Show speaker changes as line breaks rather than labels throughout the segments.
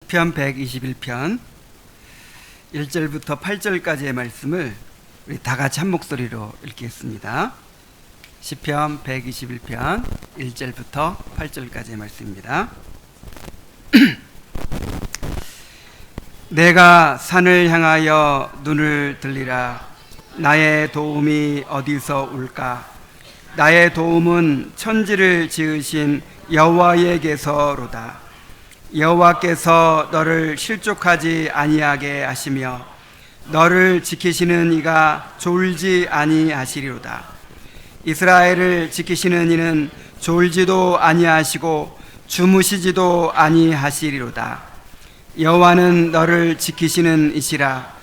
시편 121편 1절부터 8절까지의 말씀을 우리 다 같이 한 목소리로 읽겠습니다. 시편 121편 1절부터 8절까지의 말씀입니다. 내가 산을 향하여 눈을 들리라. 나의 도움이 어디서 올까? 나의 도움은 천지를 지으신 여호와에게서로다. 여호와께서 너를 실족하지 아니하게 하시며 너를 지키시는 이가 졸지 아니하시리로다. 이스라엘을 지키시는 이는 졸지도 아니하시고 주무시지도 아니하시리로다. 여호와는 너를 지키시는 이시라.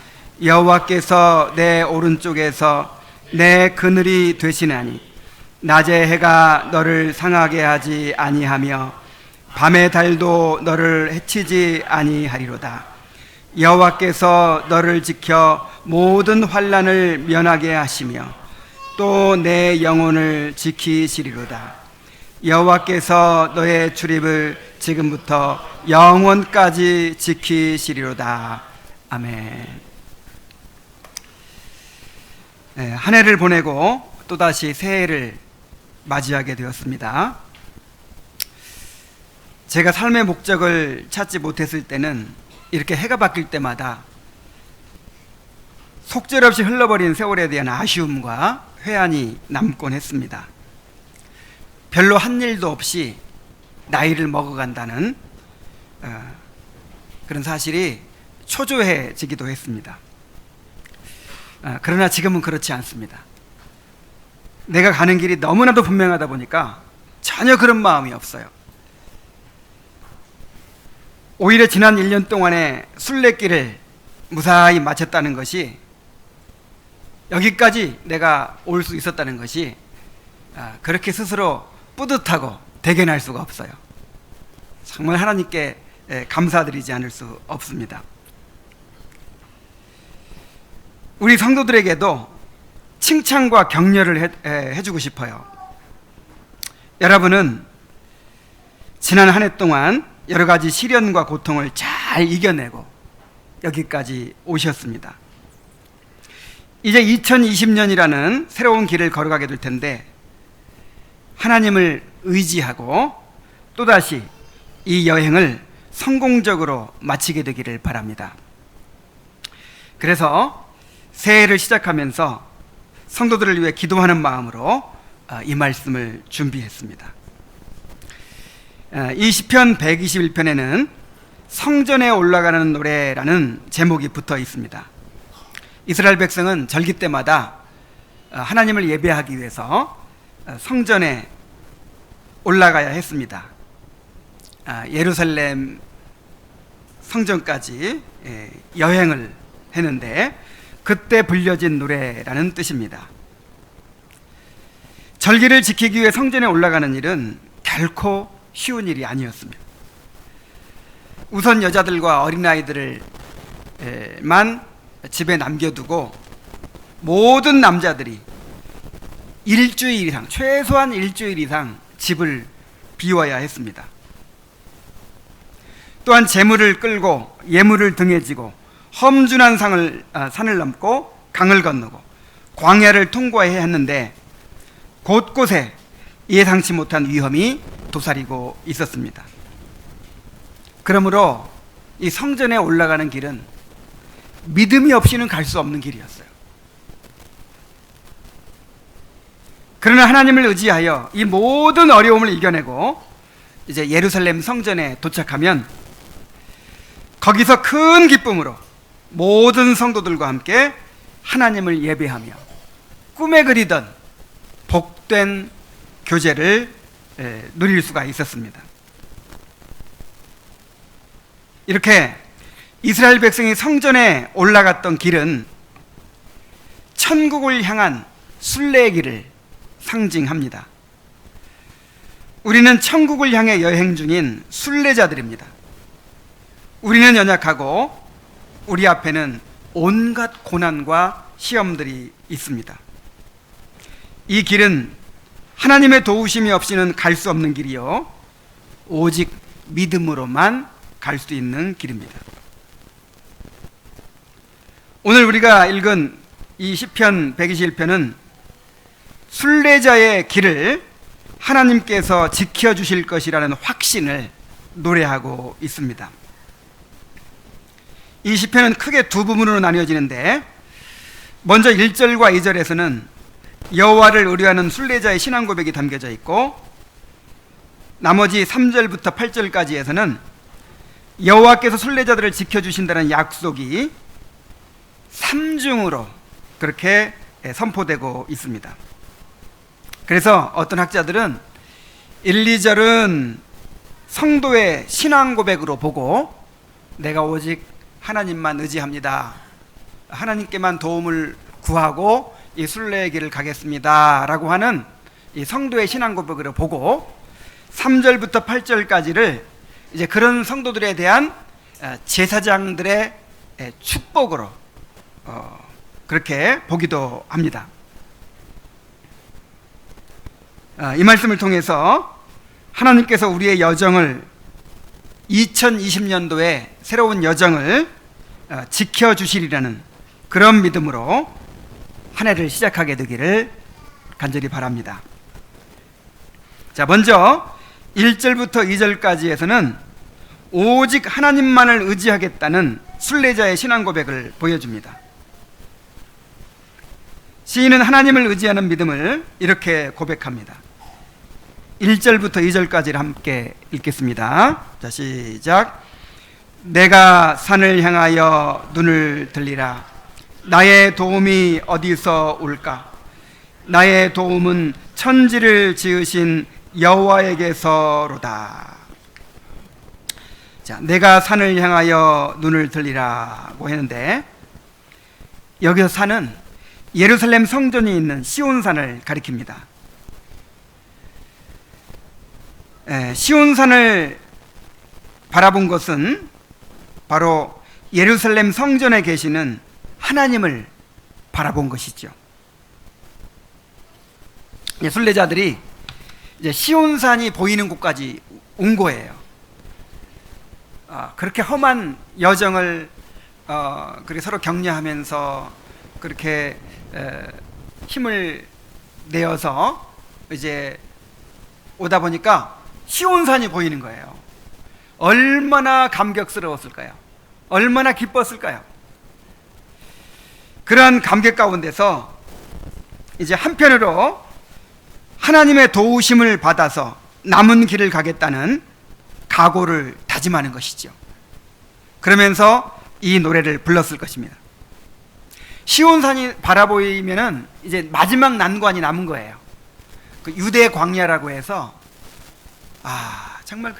여호와께서 내 오른쪽에서 내 그늘이 되시나니 낮의 해가 너를 상하게 하지 아니하며 밤의 달도 너를 해치지 아니하리로다. 여호와께서 너를 지켜 모든 환난을 면하게 하시며 또 내 영혼을 지키시리로다. 여호와께서 너의 출입을 지금부터 영원까지 지키시리로다. 아멘. 한 해를 보내고 또다시 새해를 맞이하게 되었습니다. 제가 삶의 목적을 찾지 못했을 때는 이렇게 해가 바뀔 때마다 속절없이 흘러버린 세월에 대한 아쉬움과 회한이 남곤 했습니다. 별로 한 일도 없이 나이를 먹어간다는 그런 사실이 초조해지기도 했습니다. 그러나 지금은 그렇지 않습니다. 내가 가는 길이 너무나도 분명하다 보니까 전혀 그런 마음이 없어요. 오히려 지난 1년 동안의 순례길을 무사히 마쳤다는 것이, 여기까지 내가 올 수 있었다는 것이 그렇게 스스로 뿌듯하고 대견할 수가 없어요. 정말 하나님께 감사드리지 않을 수 없습니다. 우리 성도들에게도 칭찬과 격려를 해주고 싶어요. 여러분은 지난 한 해 동안 여러 가지 시련과 고통을 잘 이겨내고 여기까지 오셨습니다. 이제 2020년이라는 새로운 길을 걸어가게 될 텐데 하나님을 의지하고 또다시 이 여행을 성공적으로 마치게 되기를 바랍니다. 그래서 새해를 시작하면서 성도들을 위해 기도하는 마음으로 이 말씀을 준비했습니다. 이 시편 121편에는 성전에 올라가는 노래라는 제목이 붙어 있습니다. 이스라엘 백성은 절기 때마다 하나님을 예배하기 위해서 성전에 올라가야 했습니다. 예루살렘 성전까지 여행을 했는데 그때 불려진 노래라는 뜻입니다. 절기를 지키기 위해 성전에 올라가는 일은 결코 쉬운 일이 아니었습니다. 우선 여자들과 어린아이들만 집에 남겨두고 모든 남자들이 일주일 이상, 최소한 일주일 이상 집을 비워야 했습니다. 또한 재물을 끌고 예물을 등에 지고 험준한 산을 넘고 강을 건너고 광야를 통과해야 했는데 곳곳에 예상치 못한 위험이 도사리고 있었습니다. 그러므로 이 성전에 올라가는 길은 믿음이 없이는 갈 수 없는 길이었어요. 그러나 하나님을 의지하여 이 모든 어려움을 이겨내고 이제 예루살렘 성전에 도착하면 거기서 큰 기쁨으로 모든 성도들과 함께 하나님을 예배하며 꿈에 그리던 복된 교제를 누릴 수가 있었습니다. 이렇게 이스라엘 백성이 성전에 올라갔던 길은 천국을 향한 순례의 길을 상징합니다. 우리는 천국을 향해 여행 중인 순례자들입니다. 우리는 연약하고 우리 앞에는 온갖 고난과 시험들이 있습니다. 이 길은 하나님의 도우심이 없이는 갈 수 없는 길이요 오직 믿음으로만 갈 수 있는 길입니다. 오늘 우리가 읽은 이 시편 121편은 순례자의 길을 하나님께서 지켜주실 것이라는 확신을 노래하고 있습니다. 이 시편은 크게 두 부분으로 나뉘어지는데, 먼저 1절과 2절에서는 여호와를 의뢰하는 순례자의 신앙 고백이 담겨져 있고, 나머지 3절부터 8절까지에서는 여호와께서 순례자들을 지켜주신다는 약속이 삼중으로 그렇게 선포되고 있습니다. 그래서 어떤 학자들은 1, 2절은 성도의 신앙 고백으로 보고, 내가 오직 하나님만 의지합니다, 하나님께만 도움을 구하고 이 순례의 길을 가겠습니다 라고 하는 이 성도의 신앙 고백으로 보고, 3절부터 8절까지를 이제 그런 성도들에 대한 제사장들의 축복으로 그렇게 보기도 합니다. 이 말씀을 통해서 하나님께서 우리의 여정을, 2020년도에 새로운 여정을 지켜주시리라는 그런 믿음으로 한 해를 시작하게 되기를 간절히 바랍니다. 자, 먼저 1절부터 2절까지에서는 오직 하나님만을 의지하겠다는 순례자의 신앙 고백을 보여줍니다. 시인은 하나님을 의지하는 믿음을 이렇게 고백합니다. 1절부터 2절까지를 함께 읽겠습니다. 자, 시작. 내가 산을 향하여 눈을 들리라. 나의 도움이 어디서 올까? 나의 도움은 천지를 지으신 여호와에게서로다. 자, 내가 산을 향하여 눈을 들리라고 했는데, 여기서 산은 예루살렘 성전이 있는 시온산을 가리킵니다. 시온산을 바라본 것은 바로 예루살렘 성전에 계시는 하나님을 바라본 것이죠. 순례자들이 이제 시온산이 보이는 곳까지 온 거예요. 그렇게 험한 여정을 그렇게 서로 격려하면서 그렇게 힘을 내어서 이제 오다 보니까 시온산이 보이는 거예요. 얼마나 감격스러웠을까요? 얼마나 기뻤을까요? 그러한 감격 가운데서 이제 한편으로 하나님의 도우심을 받아서 남은 길을 가겠다는 각오를 다짐하는 것이죠. 그러면서 이 노래를 불렀을 것입니다. 시온산이 바라보이면은 이제 마지막 난관이 남은 거예요. 그 유대 광야라고 해서 정말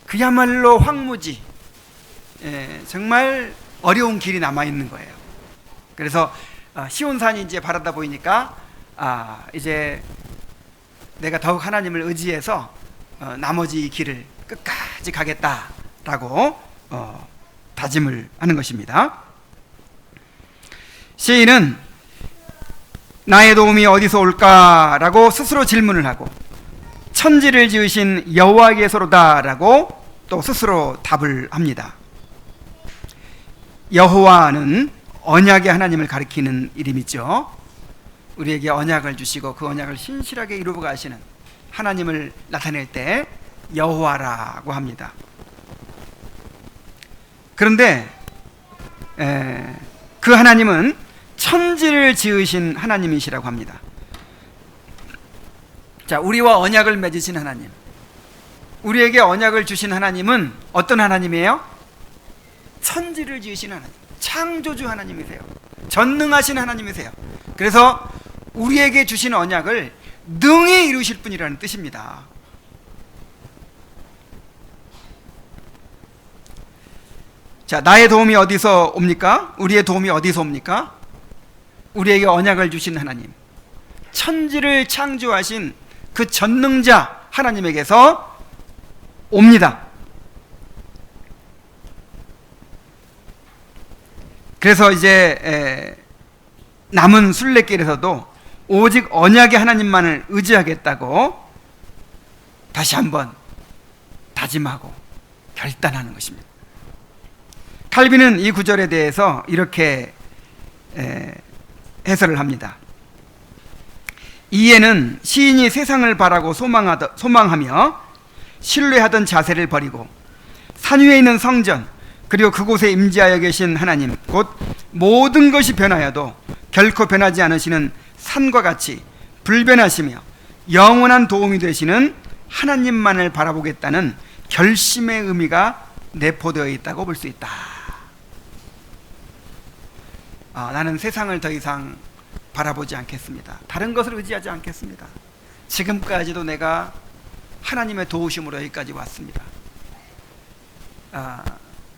그야말로 황무지, 정말 어려운 길이 남아 있는 거예요. 그래서 시온산이 이제 바라다 보이니까 이제 내가 더욱 하나님을 의지해서 나머지 길을 끝까지 가겠다라고 다짐을 하는 것입니다. 시인은 나의 도움이 어디서 올까라고 스스로 질문을 하고, 천지를 지으신 여호와에게서로다라고 또 스스로 답을 합니다. 여호와는 언약의 하나님을 가리키는 이름이죠. 우리에게 언약을 주시고 그 언약을 신실하게 이루어 가시는 하나님을 나타낼 때 여호와라고 합니다. 그런데 그 하나님은 천지를 지으신 하나님이시라고 합니다. 자, 우리와 언약을 맺으신 하나님, 우리에게 언약을 주신 하나님은 어떤 하나님이에요? 천지를 지으신 하나님, 창조주 하나님이세요. 전능하신 하나님이세요. 그래서 우리에게 주신 언약을 능히 이루실 분이라는 뜻입니다. 자, 나의 도움이 어디서 옵니까? 우리의 도움이 어디서 옵니까? 우리에게 언약을 주신 하나님, 천지를 창조하신 그 전능자 하나님에게서 옵니다. 그래서 이제 남은 순례길에서도 오직 언약의 하나님만을 의지하겠다고 다시 한번 다짐하고 결단하는 것입니다. 칼빈은 이 구절에 대해서 이렇게 해설을 합니다. 이에는 시인이 세상을 바라고 소망하며 신뢰하던 자세를 버리고 산 위에 있는 성전, 그리고 그곳에 임재하여 계신 하나님, 곧 모든 것이 변하여도 결코 변하지 않으시는 산과 같이 불변하시며 영원한 도움이 되시는 하나님만을 바라보겠다는 결심의 의미가 내포되어 있다고 볼 수 있다. 나는 세상을 더 이상 바라보지 않겠습니다. 다른 것을 의지하지 않겠습니다. 지금까지도 내가 하나님의 도우심으로 여기까지 왔습니다.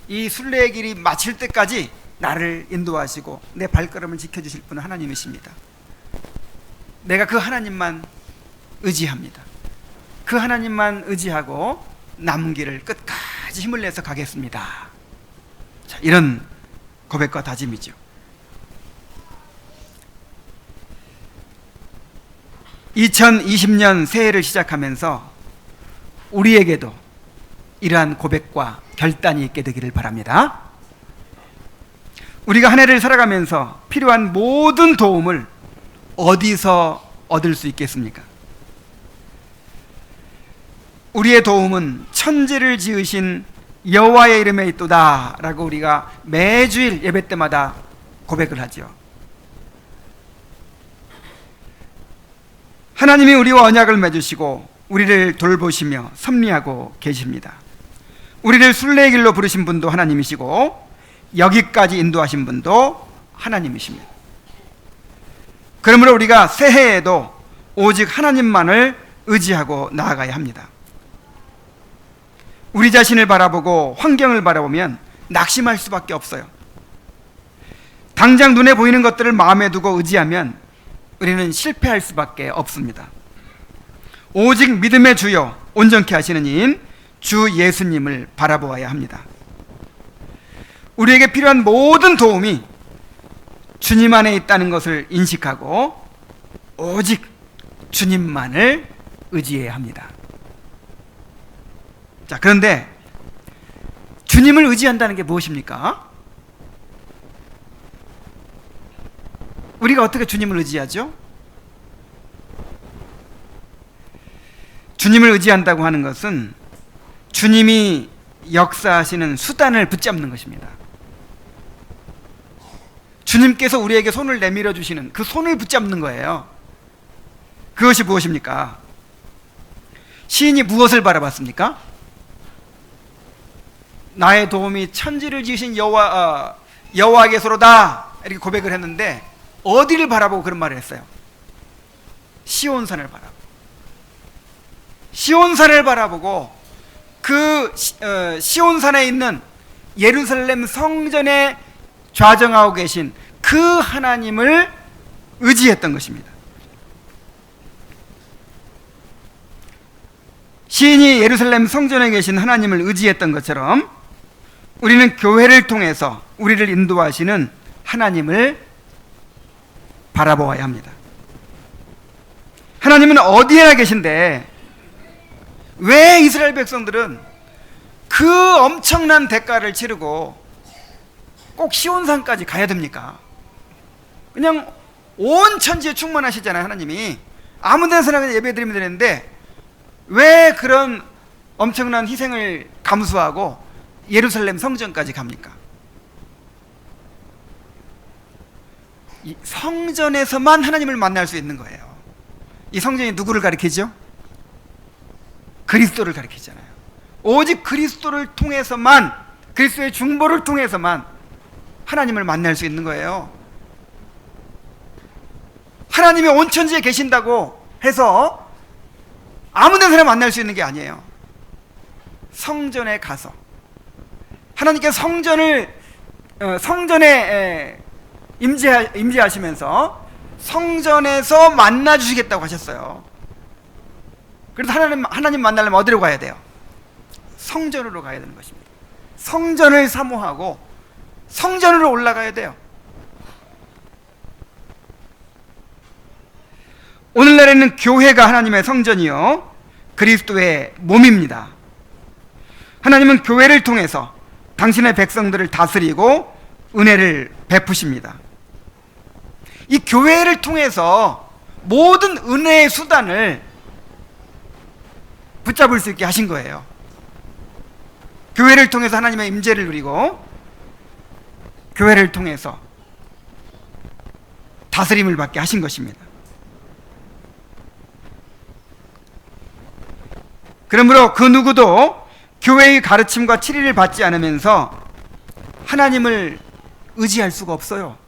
이 순례의 길이 마칠 때까지 나를 인도하시고 내 발걸음을 지켜주실 분은 하나님이십니다. 내가 그 하나님만 의지합니다. 그 하나님만 의지하고 남은 길을 끝까지 힘을 내서 가겠습니다. 자, 이런 고백과 다짐이죠. 2020년 새해를 시작하면서 우리에게도 이러한 고백과 결단이 있게 되기를 바랍니다. 우리가 한 해를 살아가면서 필요한 모든 도움을 어디서 얻을 수 있겠습니까? 우리의 도움은 천지를 지으신 여호와의 이름에 있도다 라고 우리가 매주일 예배 때마다 고백을 하죠. 하나님이 우리와 언약을 맺으시고 우리를 돌보시며 섭리하고 계십니다. 우리를 순례의 길로 부르신 분도 하나님이시고 여기까지 인도하신 분도 하나님이십니다. 그러므로 우리가 새해에도 오직 하나님만을 의지하고 나아가야 합니다. 우리 자신을 바라보고 환경을 바라보면 낙심할 수밖에 없어요. 당장 눈에 보이는 것들을 마음에 두고 의지하면 우리는 실패할 수밖에 없습니다. 오직 믿음의 주요 온전케 하시는 이인 주 예수님을 바라보아야 합니다. 우리에게 필요한 모든 도움이 주님 안에 있다는 것을 인식하고 오직 주님만을 의지해야 합니다. 자, 그런데 주님을 의지한다는 게 무엇입니까? 우리가 어떻게 주님을 의지하죠? 주님을 의지한다고 하는 것은 주님이 역사하시는 수단을 붙잡는 것입니다. 주님께서 우리에게 손을 내밀어 주시는 그 손을 붙잡는 거예요. 그것이 무엇입니까? 시인이 무엇을 바라봤습니까? 나의 도움이 천지를 지으신 여호와께서로다 이렇게 고백을 했는데 어디를 바라보고 그런 말을 했어요? 시온산을 바라보고. 시온산을 바라보고 그 시온산에 있는 예루살렘 성전에 좌정하고 계신 그 하나님을 의지했던 것입니다. 시인이 예루살렘 성전에 계신 하나님을 의지했던 것처럼 우리는 교회를 통해서 우리를 인도하시는 하나님을 바라보아야 합니다. 하나님은 어디에나 계신데 왜 이스라엘 백성들은 그 엄청난 대가를 치르고 꼭 시온산까지 가야 됩니까? 그냥 온 천지에 충만하시잖아요. 하나님이 아무 데서나 그냥 예배드리면 되는데 왜 그런 엄청난 희생을 감수하고 예루살렘 성전까지 갑니까? 이 성전에서만 하나님을 만날 수 있는 거예요. 이 성전이 누구를 가리키죠? 그리스도를 가리키잖아요. 오직 그리스도를 통해서만, 그리스도의 중보를 통해서만 하나님을 만날 수 있는 거예요. 하나님이 온 천지에 계신다고 해서 아무 데서나 만날 수 있는 게 아니에요. 성전에 가서 하나님께서 성전에 임재하시면서 성전에서 만나 주시겠다고 하셨어요. 그래서 하나님 만나려면 어디로 가야 돼요? 성전으로 가야 되는 것입니다. 성전을 사모하고 성전으로 올라가야 돼요. 오늘날에는 교회가 하나님의 성전이요 그리스도의 몸입니다. 하나님은 교회를 통해서 당신의 백성들을 다스리고 은혜를 베푸십니다. 이 교회를 통해서 모든 은혜의 수단을 붙잡을 수 있게 하신 거예요. 교회를 통해서 하나님의 임재를 누리고 교회를 통해서 다스림을 받게 하신 것입니다. 그러므로 그 누구도 교회의 가르침과 치리를 받지 않으면서 하나님을 의지할 수가 없어요.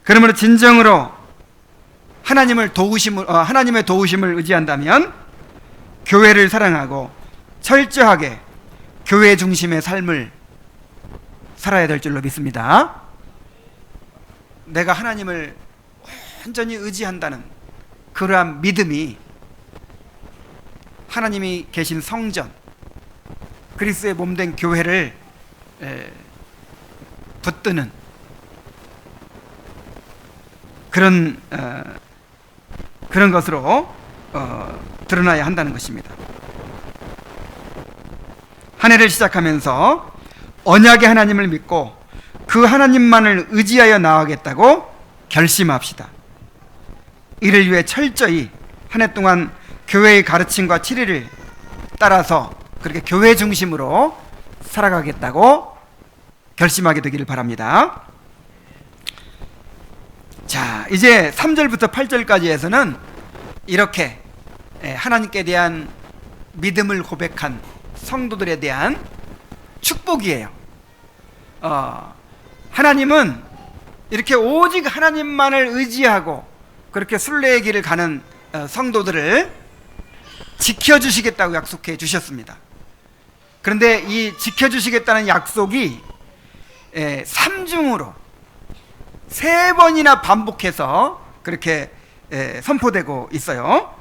그러므로 진정으로 하나님의 도우심을 의지한다면 교회를 사랑하고 철저하게 교회 중심의 삶을 살아야 될 줄로 믿습니다. 내가 하나님을 완전히 의지한다는 그러한 믿음이 하나님이 계신 성전, 그리스도의 몸된 교회를 붙드는 그런 것으로 드러나야 한다는 것입니다. 한 해를 시작하면서 언약의 하나님을 믿고 그 하나님만을 의지하여 나아가겠다고 결심합시다. 이를 위해 철저히 한 해 동안 교회의 가르침과 치리를 따라서 그렇게 교회 중심으로 살아가겠다고 결심하게 되기를 바랍니다. 자, 이제 3절부터 8절까지에서는 이렇게 하나님께 대한 믿음을 고백한 성도들에 대한 축복이에요. 하나님은 이렇게 오직 하나님만을 의지하고 그렇게 순례의 길을 가는 성도들을 지켜주시겠다고 약속해 주셨습니다. 그런데 이 지켜주시겠다는 약속이 3중으로 3번이나 반복해서 그렇게 선포되고 있어요.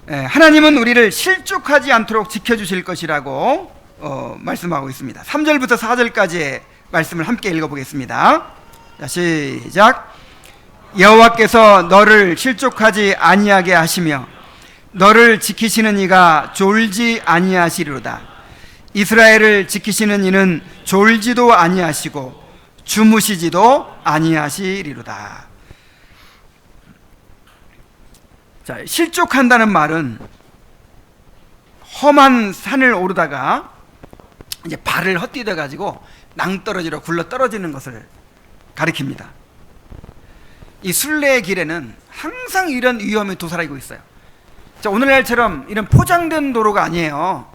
하나님은 우리를 실족하지 않도록 지켜주실 것이라고 말씀하고 있습니다. 3절부터 4절까지의 말씀을 함께 읽어보겠습니다. 자, 시작. 여호와께서 너를 실족하지 아니하게 하시며 너를 지키시는 이가 졸지 아니하시리로다. 이스라엘을 지키시는 이는 졸지도 아니하시고 주무시지도 아니하시리로다. 자, 실족한다는 말은 험한 산을 오르다가 이제 발을 헛디뎌 가지고 낭떠러지로 굴러 떨어지는 것을 가리킵니다. 이 순례의 길에는 항상 이런 위험이 도사리고 있어요. 자, 오늘날처럼 이런 포장된 도로가 아니에요.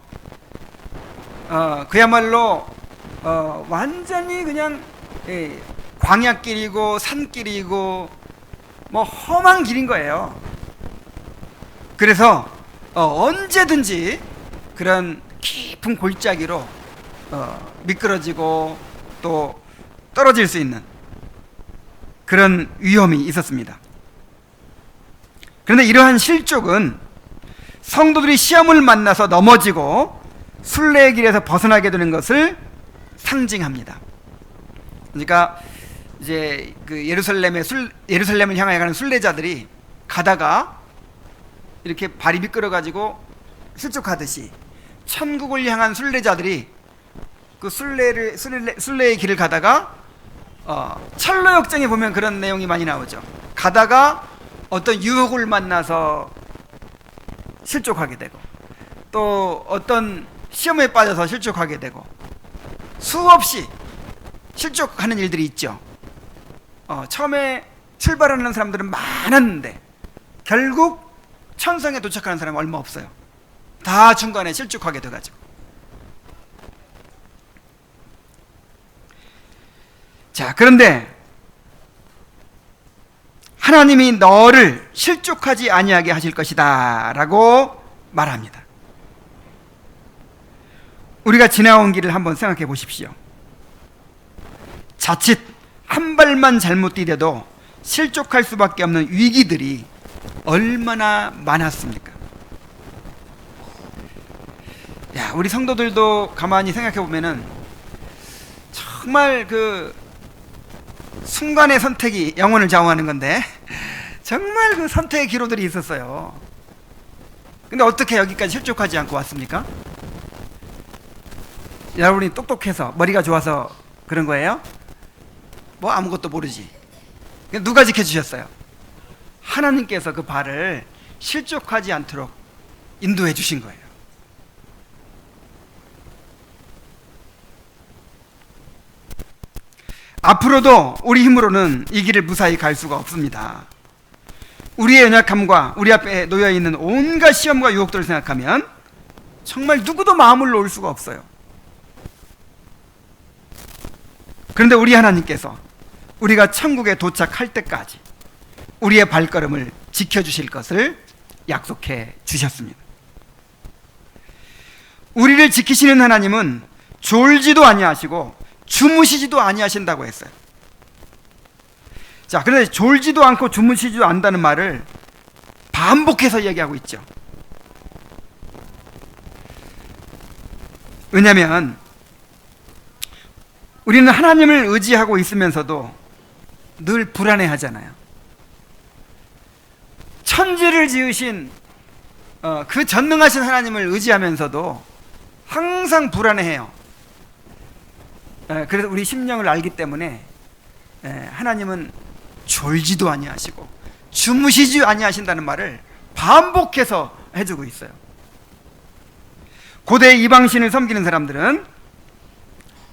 그야말로 완전히 그냥 광야길이고 산길이고 뭐 험한 길인 거예요. 그래서 언제든지 그런 깊은 골짜기로 미끄러지고 또 떨어질 수 있는 그런 위험이 있었습니다. 그런데 이러한 실족은 성도들이 시험을 만나서 넘어지고 순례의 길에서 벗어나게 되는 것을 상징합니다. 그러니까 이제 그 예루살렘을 향하여 가는 순례자들이 가다가 이렇게 발이 미끄러가지고 실족하듯이 천국을 향한 순례자들이 그 순례의 길을 가다가 철로역정에 보면 그런 내용이 많이 나오죠. 가다가 어떤 유혹을 만나서 실족하게 되고 또 어떤 시험에 빠져서 실족하게 되고 수없이 실족하는 일들이 있죠. 처음에 출발하는 사람들은 많았는데 결국 천성에 도착하는 사람은 얼마 없어요. 다 중간에 실족하게 돼가지고. 자, 그런데 하나님이 너를 실족하지 아니하게 하실 것이다 라고 말합니다. 우리가 지나온 길을 한번 생각해 보십시오. 자칫 한 발만 잘못 디뎌도 실족할 수밖에 없는 위기들이 얼마나 많았습니까? 야, 우리 성도들도 가만히 생각해 보면은 정말 그 순간의 선택이 영혼을 좌우하는 건데 정말 그 선택의 기로들이 있었어요. 근데 어떻게 여기까지 실족하지 않고 왔습니까? 여러분이 똑똑해서 머리가 좋아서 그런 거예요? 뭐 아무것도 모르지. 누가 지켜주셨어요? 하나님께서 그 발을 실족하지 않도록 인도해 주신 거예요. 앞으로도 우리 힘으로는 이 길을 무사히 갈 수가 없습니다. 우리의 연약함과 우리 앞에 놓여있는 온갖 시험과 유혹들을 생각하면 정말 누구도 마음을 놓을 수가 없어요. 그런데 우리 하나님께서 우리가 천국에 도착할 때까지 우리의 발걸음을 지켜주실 것을 약속해 주셨습니다. 우리를 지키시는 하나님은 졸지도 아니하시고 주무시지도 아니하신다고 했어요. 자, 그런데 졸지도 않고 주무시지도 않는다는 말을 반복해서 얘기하고 있죠. 왜냐하면 우리는 하나님을 의지하고 있으면서도 늘 불안해하잖아요. 천지를 지으신 그 전능하신 하나님을 의지하면서도 항상 불안해해요. 그래서 우리 심령을 알기 때문에 하나님은 졸지도 아니하시고 주무시지 아니하신다는 말을 반복해서 해주고 있어요. 고대 이방신을 섬기는 사람들은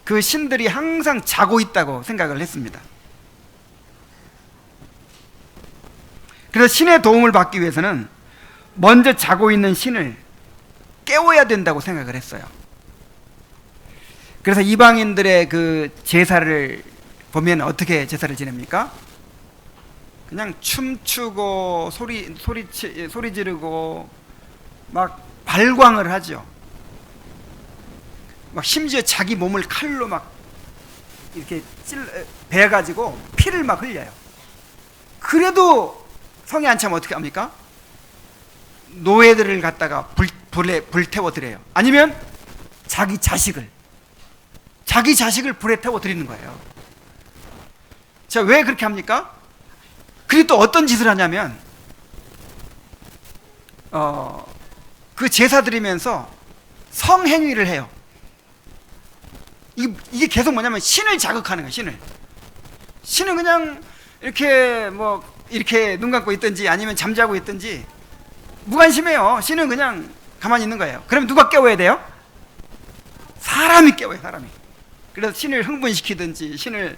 그 신들이 항상 자고 있다고 생각을 했습니다. 그래서 신의 도움을 받기 위해서는 먼저 자고 있는 신을 깨워야 된다고 생각을 했어요. 그래서 이방인들의 그 제사를 보면 어떻게 제사를 지냅니까? 그냥 춤추고 소리 지르고 막 발광을 하죠. 막 심지어 자기 몸을 칼로 막 이렇게 베가지고 피를 막 흘려요. 그래도 성에 안 차면 어떻게 합니까? 노예들을 갖다가 불에 태워 드려요. 아니면 자기 자식을 불에 태워 드리는 거예요. 자, 왜 그렇게 합니까? 그리고 또 어떤 짓을 하냐면 그 제사 드리면서 성행위를 해요. 이게 계속 뭐냐면 신을 자극하는 거예요. 신은 그냥 이렇게 눈 감고 있든지 아니면 잠자고 있든지 무관심해요. 신은 그냥 가만히 있는 거예요. 그럼 누가 깨워야 돼요? 사람이 깨워요. 사람이. 그래서 신을 흥분시키든지 신을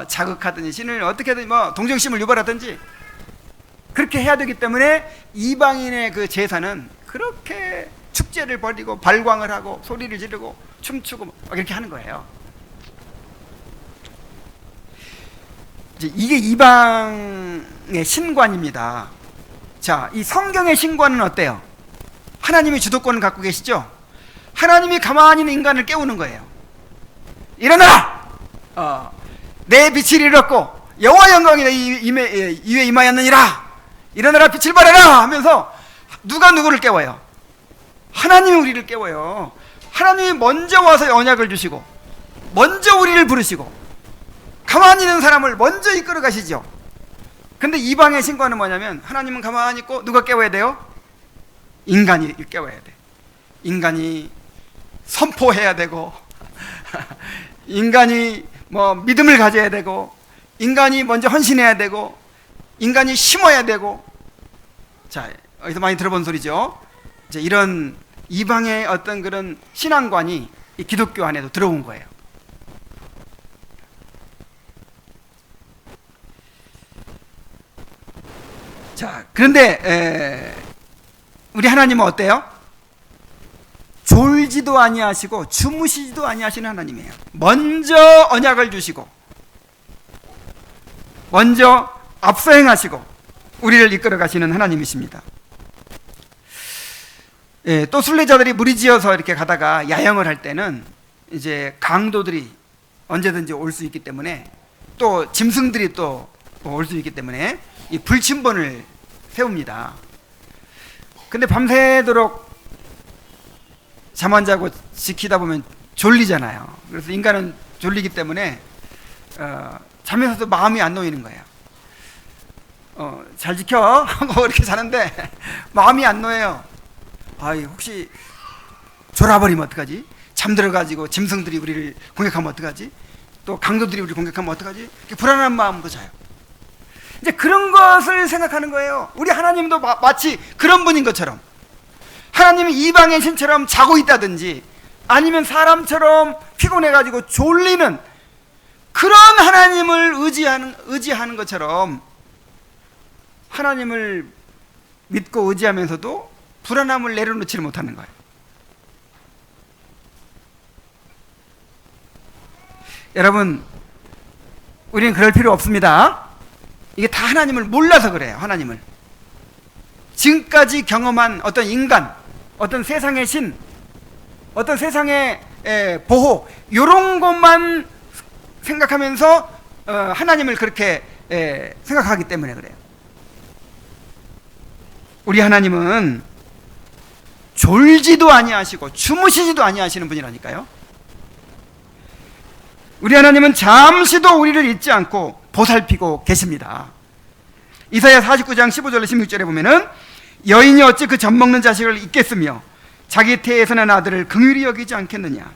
자극하든지 신을 어떻게든 동정심을 유발하든지 그렇게 해야 되기 때문에 이방인의 그 제사는 그렇게 축제를 벌이고 발광을 하고 소리를 지르고 춤추고 이렇게 하는 거예요. 이게 이방의 신관입니다. 자, 이 성경의 신관은 어때요? 하나님이 주도권을 갖고 계시죠? 하나님이 가만히 있는 인간을 깨우는 거예요. 일어나라! 내 빛을 잃었고 여호와 영광이 내 위에 임하였느니라. 일어나라, 빛을 발하라 하면서 누가 누구를 깨워요? 하나님이 우리를 깨워요. 하나님이 먼저 와서 언약을 주시고 먼저 우리를 부르시고 가만히 있는 사람을 먼저 이끌어 가시죠. 근데 이방의 신과는 뭐냐면 하나님은 가만히 있고 누가 깨워야 돼요? 인간이 깨워야 돼. 인간이 선포해야 되고 인간이 믿음을 가져야 되고 인간이 먼저 헌신해야 되고 인간이 심어야 되고. 자, 어디서 많이 들어본 소리죠. 이제 이런 이방의 어떤 그런 신앙관이 이 기독교 안에도 들어온 거예요. 자, 그런데 우리 하나님은 어때요? 졸지도 아니하시고 주무시지도 아니하시는 하나님이에요. 먼저 언약을 주시고 먼저 앞서 행하시고 우리를 이끌어 가시는 하나님이십니다. 또 순례자들이 무리지어서 이렇게 가다가 야영을 할 때는 이제 강도들이 언제든지 올 수 있기 때문에 또 짐승들이 또 올 수 있기 때문에 이 불침번을 세웁니다. 근데 밤새도록 잠 안 자고 지키다 보면 졸리잖아요. 그래서 인간은 졸리기 때문에 잠에서도 마음이 안 놓이는 거예요. 잘 지켜 하고 이렇게 자는데 마음이 안 놓여요. 혹시 졸아버리면 어떡하지? 잠들어가지고 짐승들이 우리를 공격하면 어떡하지? 또 강도들이 우리를 공격하면 어떡하지? 이렇게 불안한 마음으로 자요. 이제 그런 것을 생각하는 거예요. 우리 하나님도 마치 그런 분인 것처럼, 하나님이 이방의 신처럼 자고 있다든지 아니면 사람처럼 피곤해가지고 졸리는 그런 하나님을 의지하는 것처럼 하나님을 믿고 의지하면서도 불안함을 내려놓지를 못하는 거예요. 여러분, 우리는 그럴 필요 없습니다. 이게 다 하나님을 몰라서 그래요. 하나님을 지금까지 경험한 어떤 인간, 어떤 세상의 신, 어떤 세상의 보호, 이런 것만 생각하면서 하나님을 그렇게 생각하기 때문에 그래요. 우리 하나님은 졸지도 아니하시고 주무시지도 아니하시는 분이라니까요. 우리 하나님은 잠시도 우리를 잊지 않고 보살피고 계십니다. 이사야 49장 15절로 16절에 보면은 여인이 어찌 그 젖먹는 자식을 잊겠으며 자기 태에서 난 아들을 긍휼히 여기지 않겠느냐.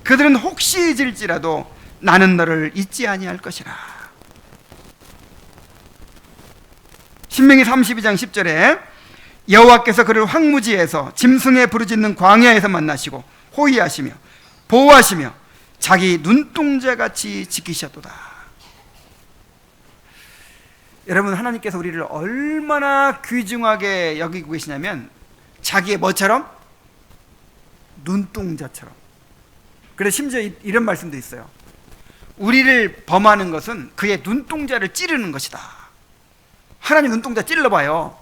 그들은 혹시 잊을지라도 나는 너를 잊지 아니할 것이라. 신명기 32장 10절에 여호와께서 그를 황무지에서 짐승의 부르짖는 광야에서 만나시고 호위하시며 보호하시며 자기 눈동자같이 지키셨도다. 여러분, 하나님께서 우리를 얼마나 귀중하게 여기고 계시냐면 자기의 뭐처럼? 눈동자처럼. 그래서 심지어 이런 말씀도 있어요. 우리를 범하는 것은 그의 눈동자를 찌르는 것이다. 하나님 눈동자 찔러봐요.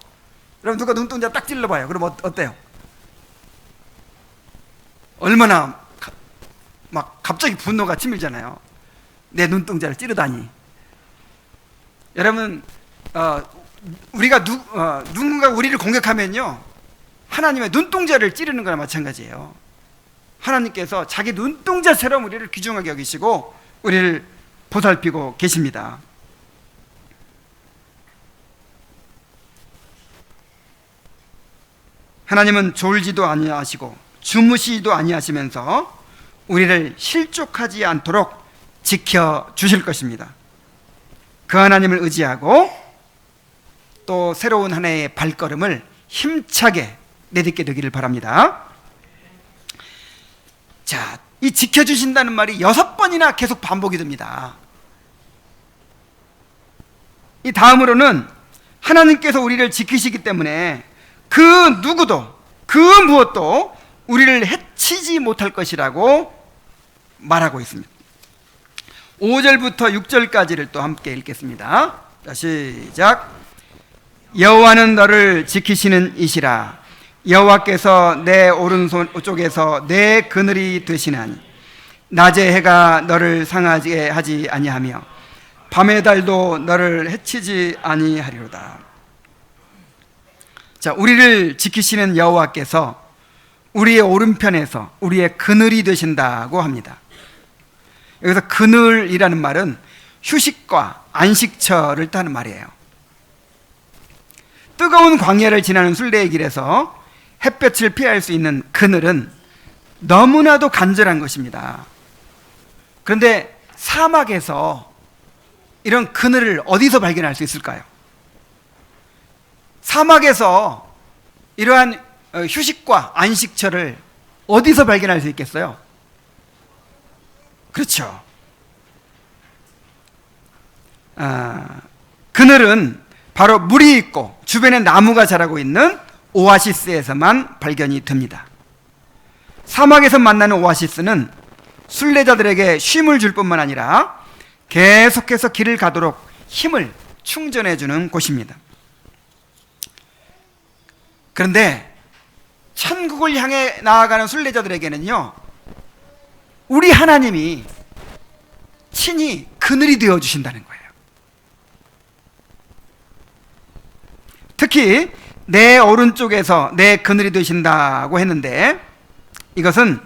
여러분, 누가 눈동자 딱 찔러봐요. 그럼 어때요? 얼마나 막 갑자기 분노가 치밀잖아요. 내 눈동자를 찌르다니. 여러분, 우리가 누군가 우리를 공격하면요, 하나님의 눈동자를 찌르는 거나 마찬가지예요. 하나님께서 자기 눈동자처럼 우리를 귀중하게 여기시고 우리를 보살피고 계십니다. 하나님은 졸지도 아니하시고 주무시지도 아니하시면서 우리를 실족하지 않도록 지켜주실 것입니다. 그 하나님을 의지하고 또 새로운 한 해의 발걸음을 힘차게 내딛게 되기를 바랍니다. 자, 이 지켜주신다는 말이 6번이나 계속 반복이 됩니다. 이 다음으로는 하나님께서 우리를 지키시기 때문에 그 누구도 그 무엇도 우리를 해치지 못할 것이라고 말하고 있습니다. 5절부터 6절까지를 또 함께 읽겠습니다. 자, 시작. 여호와는 너를 지키시는 이시라. 여호와께서 내 오른쪽에서 내 그늘이 되시나니 낮의 해가 너를 상하게 하지 아니하며 밤의 달도 너를 해치지 아니하리로다. 자, 우리를 지키시는 여호와께서 우리의 오른편에서 우리의 그늘이 되신다고 합니다. 여기서 그늘이라는 말은 휴식과 안식처를 뜻하는 말이에요. 뜨거운 광야를 지나는 순례의 길에서 햇볕을 피할 수 있는 그늘은 너무나도 간절한 것입니다. 그런데 사막에서 이런 그늘을 어디서 발견할 수 있을까요? 사막에서 이러한 휴식과 안식처를 어디서 발견할 수 있겠어요? 그렇죠. 그늘은 바로 물이 있고 주변에 나무가 자라고 있는 오아시스에서만 발견이 됩니다. 사막에서 만나는 오아시스는 순례자들에게 쉼을 줄 뿐만 아니라 계속해서 길을 가도록 힘을 충전해 주는 곳입니다. 그런데 천국을 향해 나아가는 순례자들에게는요, 우리 하나님이 친히 그늘이 되어 주신다는 거예요. 특히 내 오른쪽에서 내 그늘이 되신다고 했는데, 이것은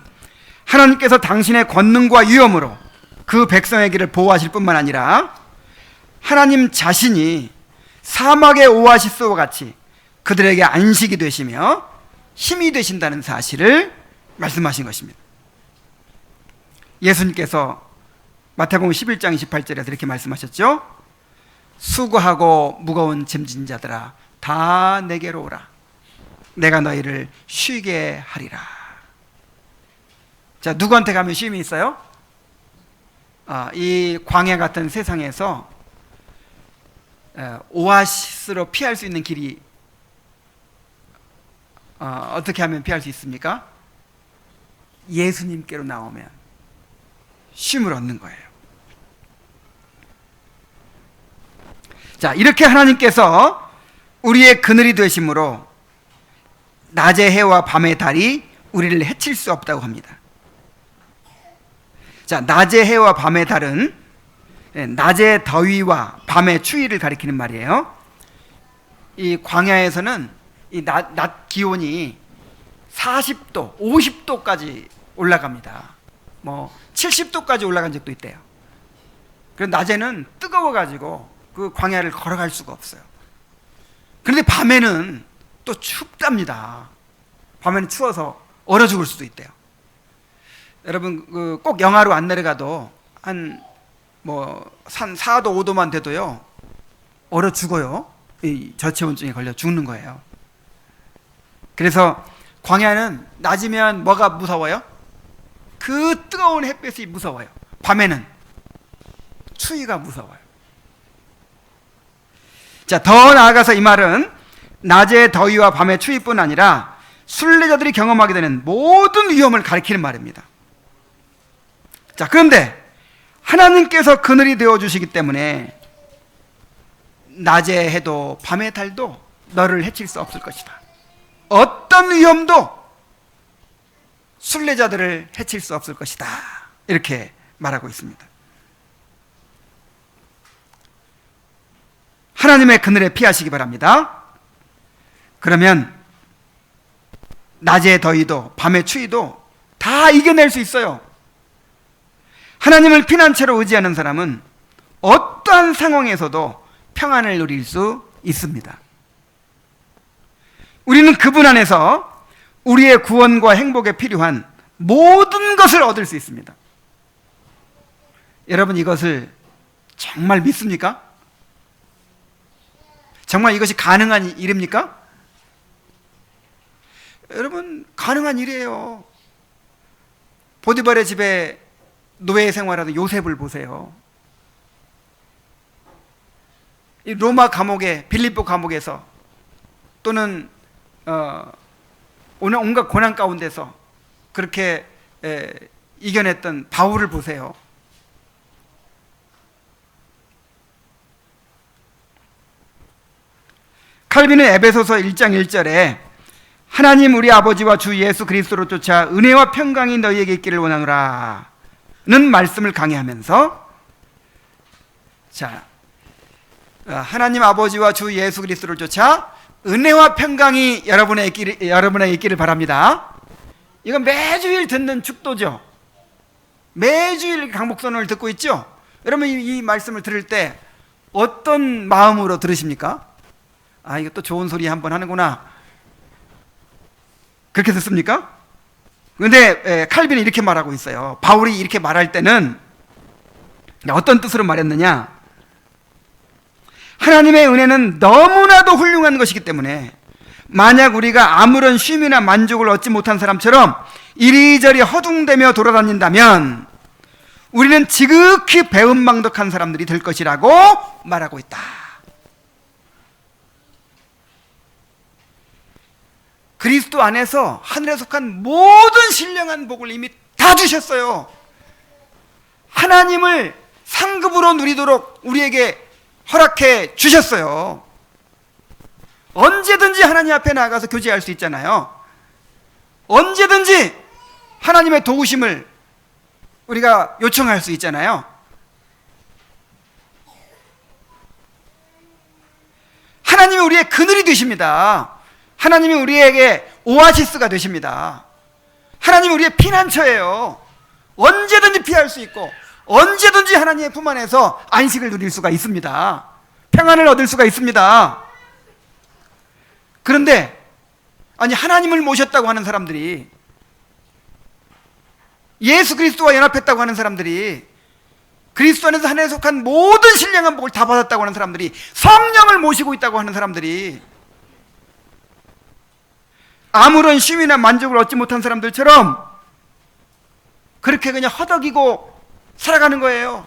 하나님께서 당신의 권능과 위엄으로 그 백성의 길을 보호하실 뿐만 아니라 하나님 자신이 사막의 오아시스와 같이 그들에게 안식이 되시며 힘이 되신다는 사실을 말씀하신 것입니다. 예수님께서 마태복음 11장 28절에서 이렇게 말씀하셨죠. 수고하고 무거운 짐진 자들아 다 내게로 오라. 내가 너희를 쉬게 하리라. 자, 누구한테 가면 쉼이 있어요? 이 광야 같은 세상에서 오아시스로 피할 수 있는 길이 어떻게 하면 피할 수 있습니까? 예수님께로 나오면 쉼을 얻는 거예요. 자, 이렇게 하나님께서 우리의 그늘이 되심으로 낮의 해와 밤의 달이 우리를 해칠 수 없다고 합니다. 자, 낮의 해와 밤의 달은 낮의 더위와 밤의 추위를 가리키는 말이에요. 이 광야에서는 이 낮 기온이 40도, 50도까지 올라갑니다. 뭐 70도까지 올라간 적도 있대요. 그래서 낮에는 뜨거워가지고 그 광야를 걸어갈 수가 없어요. 그런데 밤에는 또 춥답니다. 밤에는 추워서 얼어 죽을 수도 있대요. 여러분 꼭 영하로 안 내려가도 한 4도 5도만 돼도요 얼어 죽어요. 이 저체온증에 걸려 죽는 거예요. 그래서 광야는 낮이면 뭐가 무서워요? 그 뜨거운 햇볕이 무서워요. 밤에는 추위가 무서워요. 자, 더 나아가서 이 말은 낮의 더위와 밤의 추위뿐 아니라 순례자들이 경험하게 되는 모든 위험을 가리키는 말입니다. 자, 그런데 하나님께서 그늘이 되어주시기 때문에 낮의 해도 밤의 달도 너를 해칠 수 없을 것이다. 어떤 위험도 순례자들을 해칠 수 없을 것이다. 이렇게 말하고 있습니다. 하나님의 그늘에 피하시기 바랍니다. 그러면 낮의 더위도 밤의 추위도 다 이겨낼 수 있어요. 하나님을 피난처로 의지하는 사람은 어떠한 상황에서도 평안을 누릴 수 있습니다. 우리는 그분 안에서 우리의 구원과 행복에 필요한 모든 것을 얻을 수 있습니다. 여러분, 이것을 정말 믿습니까? 정말 이것이 가능한 일입니까? 여러분, 가능한 일이에요. 보디발의 집에 노예 생활하던 요셉을 보세요. 이 로마 감옥에, 빌립보 감옥에서 또는 온갖 고난 가운데서 그렇게 이겨냈던 바울을 보세요. 칼빈은 에베소서 1장 1절에 하나님 우리 아버지와 주 예수 그리스도로 쫓아 은혜와 평강이 너희에게 있기를 원하노라 는 말씀을 강의하면서, 자, 하나님 아버지와 주 예수 그리스도를 쫓아 은혜와 평강이 여러분에게 있기를 바랍니다. 이건 매주일 듣는 축도죠. 매주일 강목선언을 듣고 있죠. 여러분, 이 말씀을 들을 때 어떤 마음으로 들으십니까? 아, 이거 또 좋은 소리 한번 하는구나, 그렇게 듣습니까? 그런데 칼빈은 이렇게 말하고 있어요. 바울이 이렇게 말할 때는 어떤 뜻으로 말했느냐? 하나님의 은혜는 너무나도 훌륭한 것이기 때문에 만약 우리가 아무런 쉼이나 만족을 얻지 못한 사람처럼 이리저리 허둥대며 돌아다닌다면 우리는 지극히 배은망덕한 사람들이 될 것이라고 말하고 있다. 그리스도 안에서 하늘에 속한 모든 신령한 복을 이미 다 주셨어요. 하나님을 상급으로 누리도록 우리에게 허락해 주셨어요. 언제든지 하나님 앞에 나가서 교제할 수 있잖아요. 언제든지 하나님의 도우심을 우리가 요청할 수 있잖아요. 하나님이 우리의 그늘이 되십니다. 하나님이 우리에게 오아시스가 되십니다. 하나님이 우리의 피난처예요. 언제든지 피할 수 있고 언제든지 하나님의 품 안에서 안식을 누릴 수가 있습니다. 평안을 얻을 수가 있습니다. 그런데 아니 하나님을 모셨다고 하는 사람들이, 예수 그리스도와 연합했다고 하는 사람들이, 그리스도 안에서 하나님에 속한 모든 신령한 복을 다 받았다고 하는 사람들이, 성령을 모시고 있다고 하는 사람들이 아무런 쉼이나 만족을 얻지 못한 사람들처럼 그렇게 그냥 허덕이고 살아가는 거예요.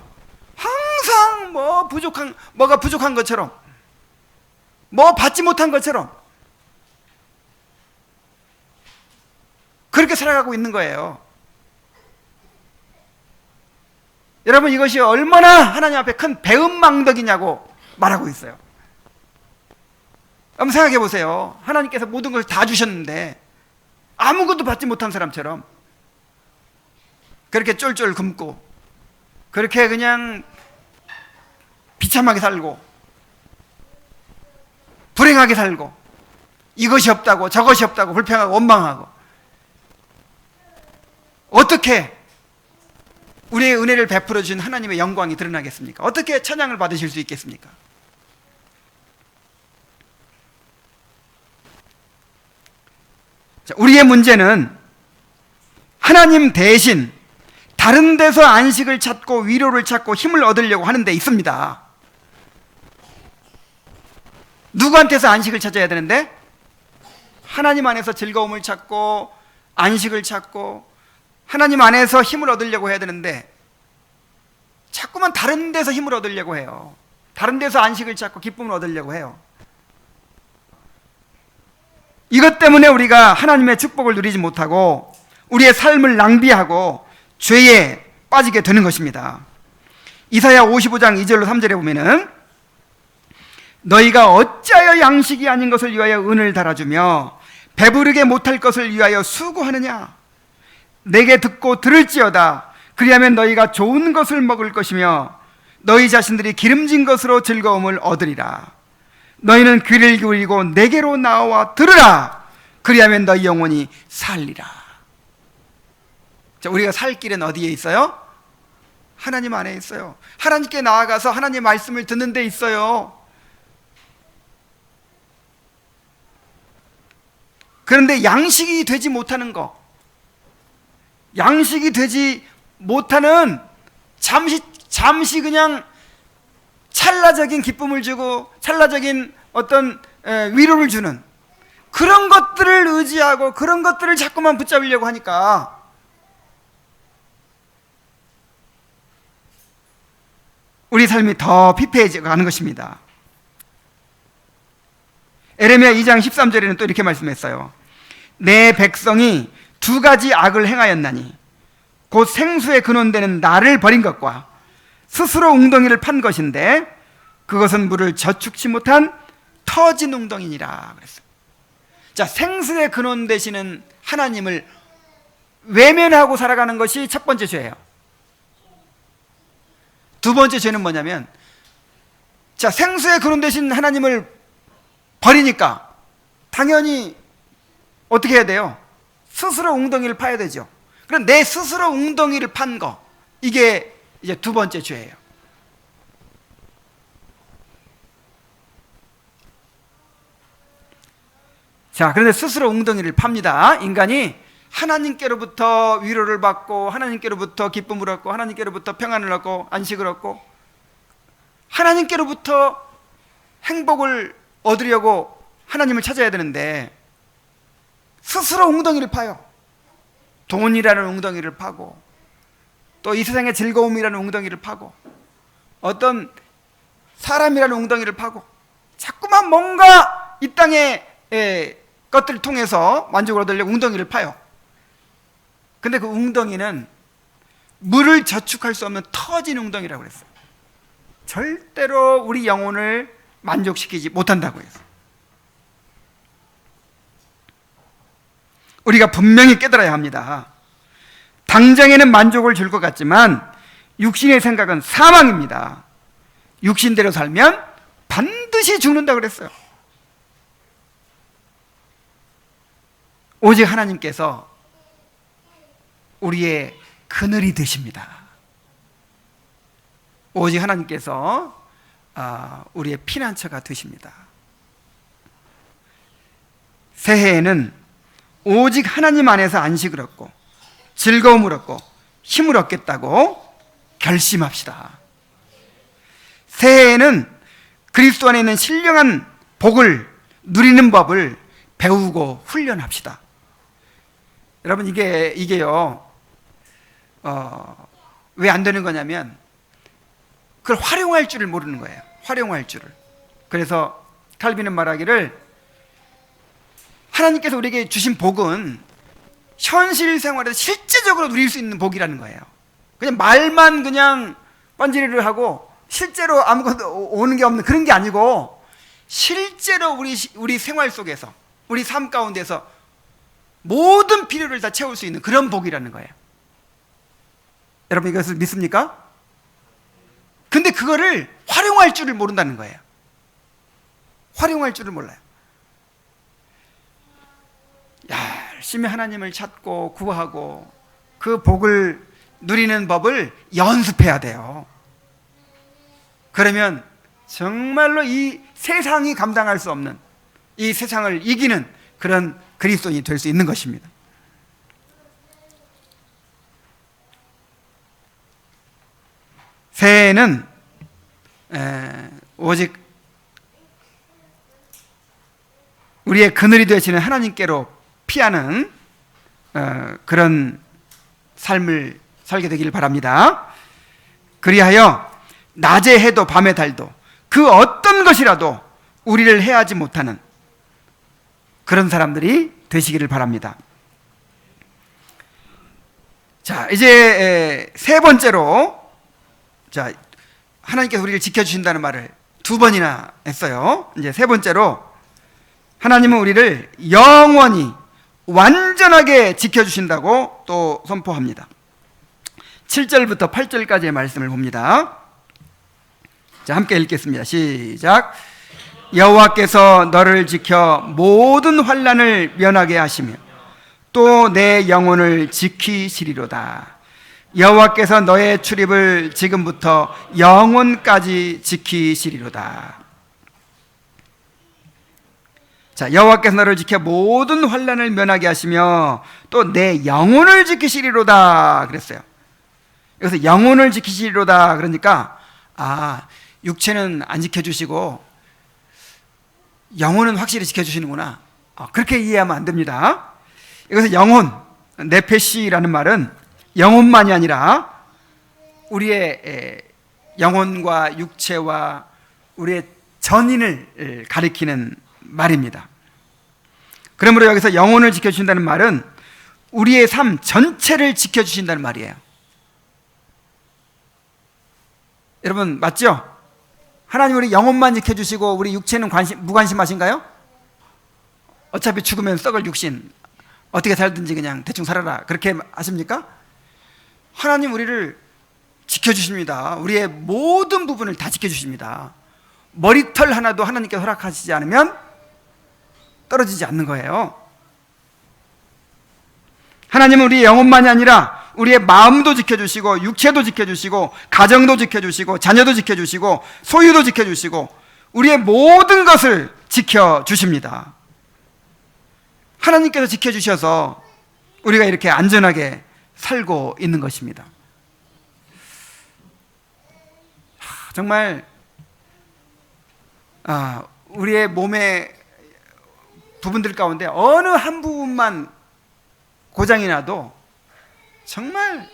항상 뭐가 부족한 것처럼, 뭐 받지 못한 것처럼 그렇게 살아가고 있는 거예요. 여러분, 이것이 얼마나 하나님 앞에 큰 배은망덕이냐고 말하고 있어요. 한번 생각해 보세요. 하나님께서 모든 것을 다 주셨는데 아무것도 받지 못한 사람처럼 그렇게 쫄쫄 굶고, 그렇게 그냥 비참하게 살고, 불행하게 살고, 이것이 없다고 저것이 없다고 불평하고 원망하고, 어떻게 우리의 은혜를 베풀어 주신 하나님의 영광이 드러나겠습니까? 어떻게 찬양을 받으실 수 있겠습니까? 자, 우리의 문제는 하나님 대신 다른 데서 안식을 찾고 위로를 찾고 힘을 얻으려고 하는 데 있습니다. 누구한테서 안식을 찾아야 되는데? 하나님 안에서 즐거움을 찾고 안식을 찾고 하나님 안에서 힘을 얻으려고 해야 되는데 자꾸만 다른 데서 힘을 얻으려고 해요. 다른 데서 안식을 찾고 기쁨을 얻으려고 해요. 이것 때문에 우리가 하나님의 축복을 누리지 못하고 우리의 삶을 낭비하고 죄에 빠지게 되는 것입니다. 이사야 55장 2절로 3절에 보면은 너희가 어찌하여 양식이 아닌 것을 위하여 은을 달아주며 배부르게 못할 것을 위하여 수고하느냐. 내게 듣고 들을지어다. 그리하면 너희가 좋은 것을 먹을 것이며 너희 자신들이 기름진 것으로 즐거움을 얻으리라. 너희는 귀를 기울이고 내게로 나와 들으라. 그리하면 너희 영혼이 살리라. 자, 우리가 살 길은 어디에 있어요? 하나님 안에 있어요. 하나님께 나아가서 하나님의 말씀을 듣는 데 있어요. 그런데 양식이 되지 못하는 거, 양식이 되지 못하는 잠시 그냥 찰나적인 기쁨을 주고 찰나적인 어떤 위로를 주는 그런 것들을 의지하고 그런 것들을 자꾸만 붙잡으려고 하니까 우리 삶이 더 피폐해져 가는 것입니다. 에레미야 2장 13절에는 또 이렇게 말씀했어요. 내 백성이 두 가지 악을 행하였나니 곧 생수에 근원되는 나를 버린 것과 스스로 웅덩이를 판 것인데 그것은 물을 저축치 못한 터진 웅덩이니라 그랬어요. 자, 생수에 근원 되시는 하나님을 외면하고 살아가는 것이 첫 번째 죄예요. 두 번째 죄는 뭐냐면, 자, 생수에 근원 되신 하나님을 버리니까 당연히 어떻게 해야 돼요? 스스로 웅덩이를 파야 되죠. 그럼 내 스스로 웅덩이를 판 거, 이게 이제 두 번째 죄예요. 자, 그런데 스스로 웅덩이를 팝니다. 인간이 하나님께로부터 위로를 받고 하나님께로부터 기쁨을 얻고 하나님께로부터 평안을 얻고 안식을 얻고 하나님께로부터 행복을 얻으려고 하나님을 찾아야 되는데 스스로 웅덩이를 파요. 돈이라는 웅덩이를 파고 또 이 세상의 즐거움이라는 웅덩이를 파고 어떤 사람이라는 웅덩이를 파고 자꾸만 뭔가 이 땅의 것들을 통해서 만족을 얻으려고 웅덩이를 파요. 근데 그 웅덩이는 물을 저축할 수 없는 터진 웅덩이라고 그랬어요. 절대로 우리 영혼을 만족시키지 못한다고 했어요. 우리가 분명히 깨달아야 합니다. 당장에는 만족을 줄 것 같지만 육신의 생각은 사망입니다. 육신대로 살면 반드시 죽는다고 그랬어요. 오직 하나님께서 우리의 그늘이 되십니다. 오직 하나님께서 우리의 피난처가 되십니다. 새해에는 오직 하나님 안에서 안식을 얻고 즐거움을 얻고 힘을 얻겠다고 결심합시다. 새해에는 그리스도 안에 있는 신령한 복을 누리는 법을 배우고 훈련합시다. 여러분, 이게요, 왜 안 되는 거냐면 그걸 활용할 줄을 모르는 거예요. 활용할 줄을. 그래서 칼빈은 말하기를, 하나님께서 우리에게 주신 복은 현실 생활에서 실제적으로 누릴 수 있는 복이라는 거예요. 그냥 말만 그냥 뻔질이를 하고 실제로 아무것도 오는 게 없는 그런 게 아니고, 실제로 우리 생활 속에서, 우리 삶 가운데서 모든 필요를 다 채울 수 있는 그런 복이라는 거예요. 여러분, 이것을 믿습니까? 근데 그거를 활용할 줄을 모른다는 거예요. 활용할 줄을 몰라요. 열심히 하나님을 찾고 구하고 그 복을 누리는 법을 연습해야 돼요. 그러면 정말로 이 세상이 감당할 수 없는, 이 세상을 이기는 그런 그리스도인이 될 수 있는 것입니다. 새해에는 오직 우리의 그늘이 되시는 하나님께로 피하는 그런 삶을 살게 되길 바랍니다. 그리하여 낮의 해도 밤의 달도 그 어떤 것이라도 우리를 해하지 못하는 그런 사람들이 되시기를 바랍니다. 자, 이제 세 번째로, 자, 하나님께서 우리를 지켜주신다는 말을 두 번이나 했어요. 이제 세 번째로, 하나님은 우리를 영원히 완전하게 지켜주신다고 또 선포합니다. 7절부터 8절까지의 말씀을 봅니다. 자, 함께 읽겠습니다. 시작. 여호와께서 너를 지켜 모든 환난을 면하게 하시며 또 내 영혼을 지키시리로다. 여호와께서 너의 출입을 지금부터 영원까지 지키시리로다. 자, 여호와께서 너를 지켜 모든 환난을 면하게 하시며 또 내 영혼을 지키시리로다 그랬어요. 여기서 영혼을 지키시리로다 그러니까, 육체는 안 지켜주시고 영혼은 확실히 지켜주시는구나, 그렇게 이해하면 안 됩니다. 여기서 영혼, 네페시라는 말은 영혼만이 아니라 우리의 영혼과 육체와 우리의 전인을 가리키는 말입니다. 그러므로 여기서 영혼을 지켜주신다는 말은 우리의 삶 전체를 지켜주신다는 말이에요. 여러분, 맞죠? 하나님 우리 영혼만 지켜주시고 우리 육체는 무관심하신가요? 어차피 죽으면 썩을 육신, 어떻게 살든지 그냥 대충 살아라, 그렇게 하십니까? 하나님 우리를 지켜주십니다. 우리의 모든 부분을 다 지켜주십니다. 머리털 하나도 하나님께 허락하시지 않으면 떨어지지 않는 거예요. 하나님은 우리의 영혼만이 아니라 우리의 마음도 지켜주시고 육체도 지켜주시고 가정도 지켜주시고 자녀도 지켜주시고 소유도 지켜주시고 우리의 모든 것을 지켜주십니다. 하나님께서 지켜주셔서 우리가 이렇게 안전하게 살고 있는 것입니다. 정말 우리의 몸의 부분들 가운데 어느 한 부분만 고장이 나도 정말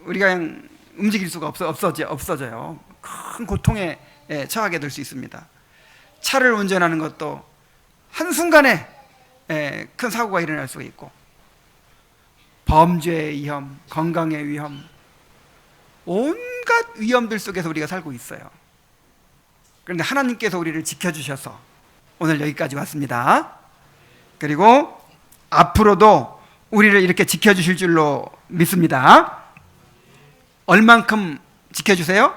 우리가 그냥 움직일 수가 없어져요. 큰 고통에 처하게 될 수 있습니다. 차를 운전하는 것도 한순간에 큰 사고가 일어날 수가 있고, 범죄의 위험, 건강의 위험, 온갖 위험들 속에서 우리가 살고 있어요. 그런데 하나님께서 우리를 지켜주셔서 오늘 여기까지 왔습니다. 그리고 앞으로도 우리를 이렇게 지켜주실 줄로 믿습니다. 얼만큼 지켜주세요?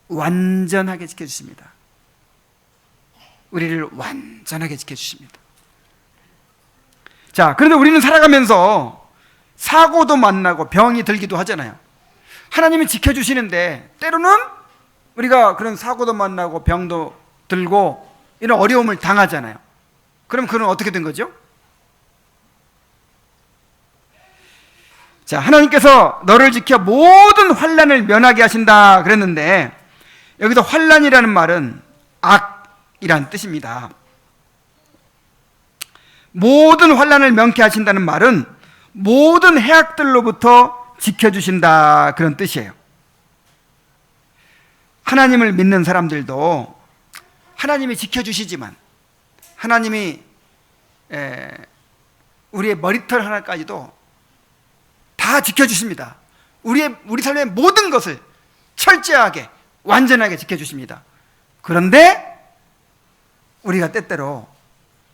완전하게 지켜주십니다. 우리를 완전하게 지켜주십니다. 자, 그런데 우리는 살아가면서 사고도 만나고 병이 들기도 하잖아요. 하나님이 지켜주시는데 때로는 우리가 그런 사고도 만나고 병도 들고 이런 어려움을 당하잖아요. 그럼 그건 어떻게 된 거죠? 자, 하나님께서 너를 지켜 모든 환난을 면하게 하신다 그랬는데, 여기서 환난이라는 말은 악이란 뜻입니다. 모든 환난을 면케 하신다는 말은 모든 해악들로부터 지켜주신다 그런 뜻이에요. 하나님을 믿는 사람들도 하나님이 지켜주시지만, 하나님이 우리의 머리털 하나까지도 다 지켜주십니다. 우리 삶의 모든 것을 철저하게 완전하게 지켜주십니다. 그런데 우리가 때때로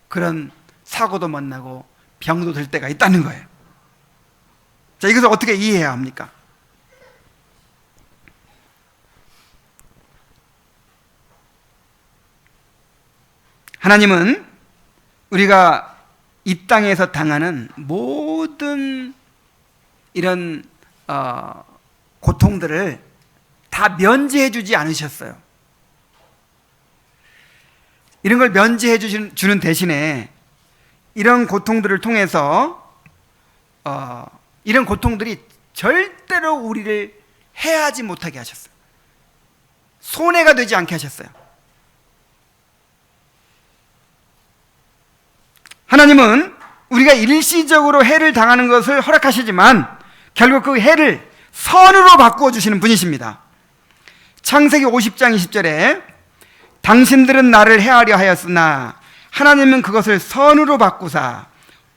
그런 사고도 만나고 병도 들 때가 있다는 거예요. 자, 이것을 어떻게 이해해야 합니까? 하나님은 우리가 이 땅에서 당하는 모든 이런 고통들을 다 면제해 주지 않으셨어요. 이런 걸 면제해 주는 대신에 이런 고통들을 통해서 이런 고통들이 절대로 우리를 해하지 못하게 하셨어요. 손해가 되지 않게 하셨어요. 하나님은 우리가 일시적으로 해를 당하는 것을 허락하시지만 결국 그 해를 선으로 바꾸어 주시는 분이십니다. 창세기 50장 20절에 당신들은 나를 해하려 하였으나 하나님은 그것을 선으로 바꾸사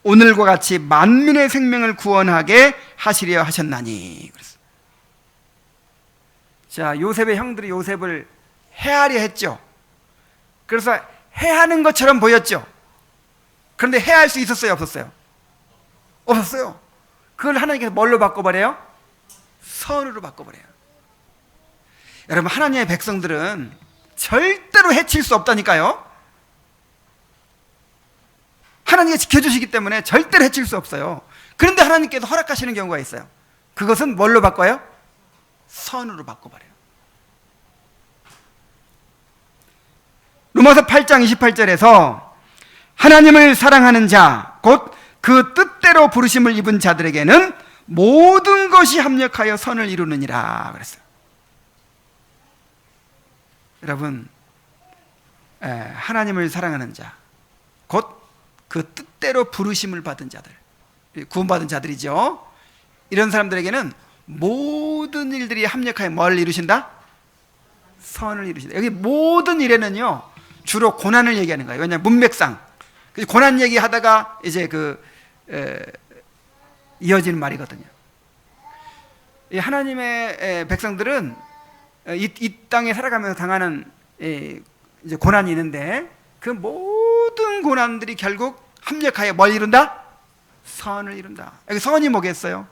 오늘과 같이 만민의 생명을 구원하게 하시려 하셨나니. 그랬어요. 자, 요셉의 형들이 요셉을 해하려 했죠. 그래서 해하는 것처럼 보였죠. 그런데 해할 수 있었어요, 없었어요? 없었어요. 그걸 하나님께서 뭘로 바꿔버려요? 선으로 바꿔버려요. 여러분, 하나님의 백성들은 절대로 해칠 수 없다니까요. 하나님이 지켜주시기 때문에 절대로 해칠 수 없어요. 그런데 하나님께서 허락하시는 경우가 있어요. 그것은 뭘로 바꿔요? 선으로 바꿔버려요. 로마서 8장 28절에서 하나님을 사랑하는 자, 곧 그 뜻대로 부르심을 입은 자들에게는 모든 것이 합력하여 선을 이루느니라 그랬어요. 여러분, 하나님을 사랑하는 자, 곧 그 뜻대로 부르심을 받은 자들, 구원받은 자들이죠. 이런 사람들에게는 모든 일들이 합력하여 뭘 이루신다? 선을 이루신다. 여기 모든 일에는요, 주로 고난을 얘기하는 거예요. 왜냐하면 문맥상 고난 얘기하다가 이제 이어지는 말이거든요. 하나님의 백성들은 이 땅에 살아가면서 당하는 이제 고난이 있는데, 그 모든 고난들이 결국 합력하여 뭘 이룬다? 선을 이룬다. 여기 선이 뭐겠어요?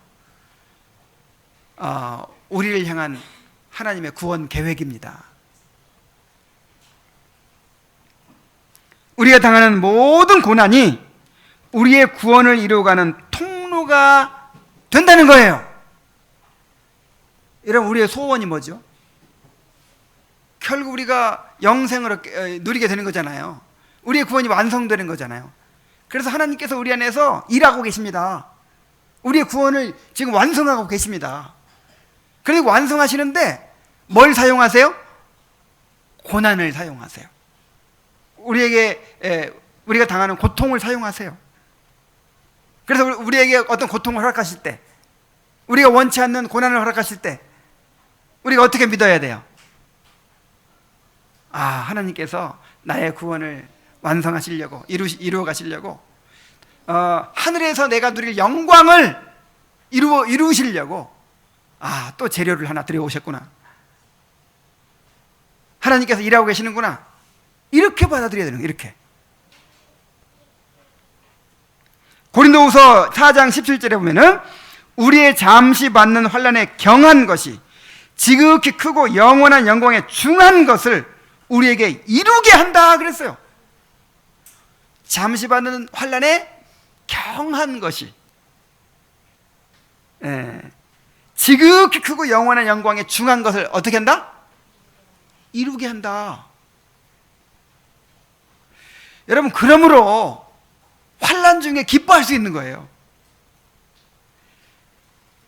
우리를 향한 하나님의 구원 계획입니다. 우리가 당하는 모든 고난이 우리의 구원을 이루어가는 통로가 된다는 거예요. 여러분, 우리의 소원이 뭐죠? 결국 우리가 영생을 누리게 되는 거잖아요. 우리의 구원이 완성되는 거잖아요. 그래서 하나님께서 우리 안에서 일하고 계십니다. 우리의 구원을 지금 완성하고 계십니다. 그리고 완성하시는데 뭘 사용하세요? 고난을 사용하세요. 우리가 당하는 고통을 사용하세요. 그래서 우리에게 어떤 고통을 허락하실 때, 우리가 원치 않는 고난을 허락하실 때 우리가 어떻게 믿어야 돼요? 하나님께서 나의 구원을 완성하시려고, 이루어 가시려고, 하늘에서 내가 누릴 영광을 이루시려고 또 재료를 하나 들여오셨구나. 하나님께서 일하고 계시는구나. 이렇게 받아들여야 되는 거예요. 이렇게. 고린도후서 4장 17절에 보면은 우리의 잠시 받는 환난에 경한 것이 지극히 크고 영원한 영광에 중한 것을 우리에게 이루게 한다 그랬어요. 잠시 받는 환난에 경한 것이, 지극히 크고 영원한 영광의 중한 것을 어떻게 한다? 이루게 한다. 여러분, 그러므로 환난 중에 기뻐할 수 있는 거예요.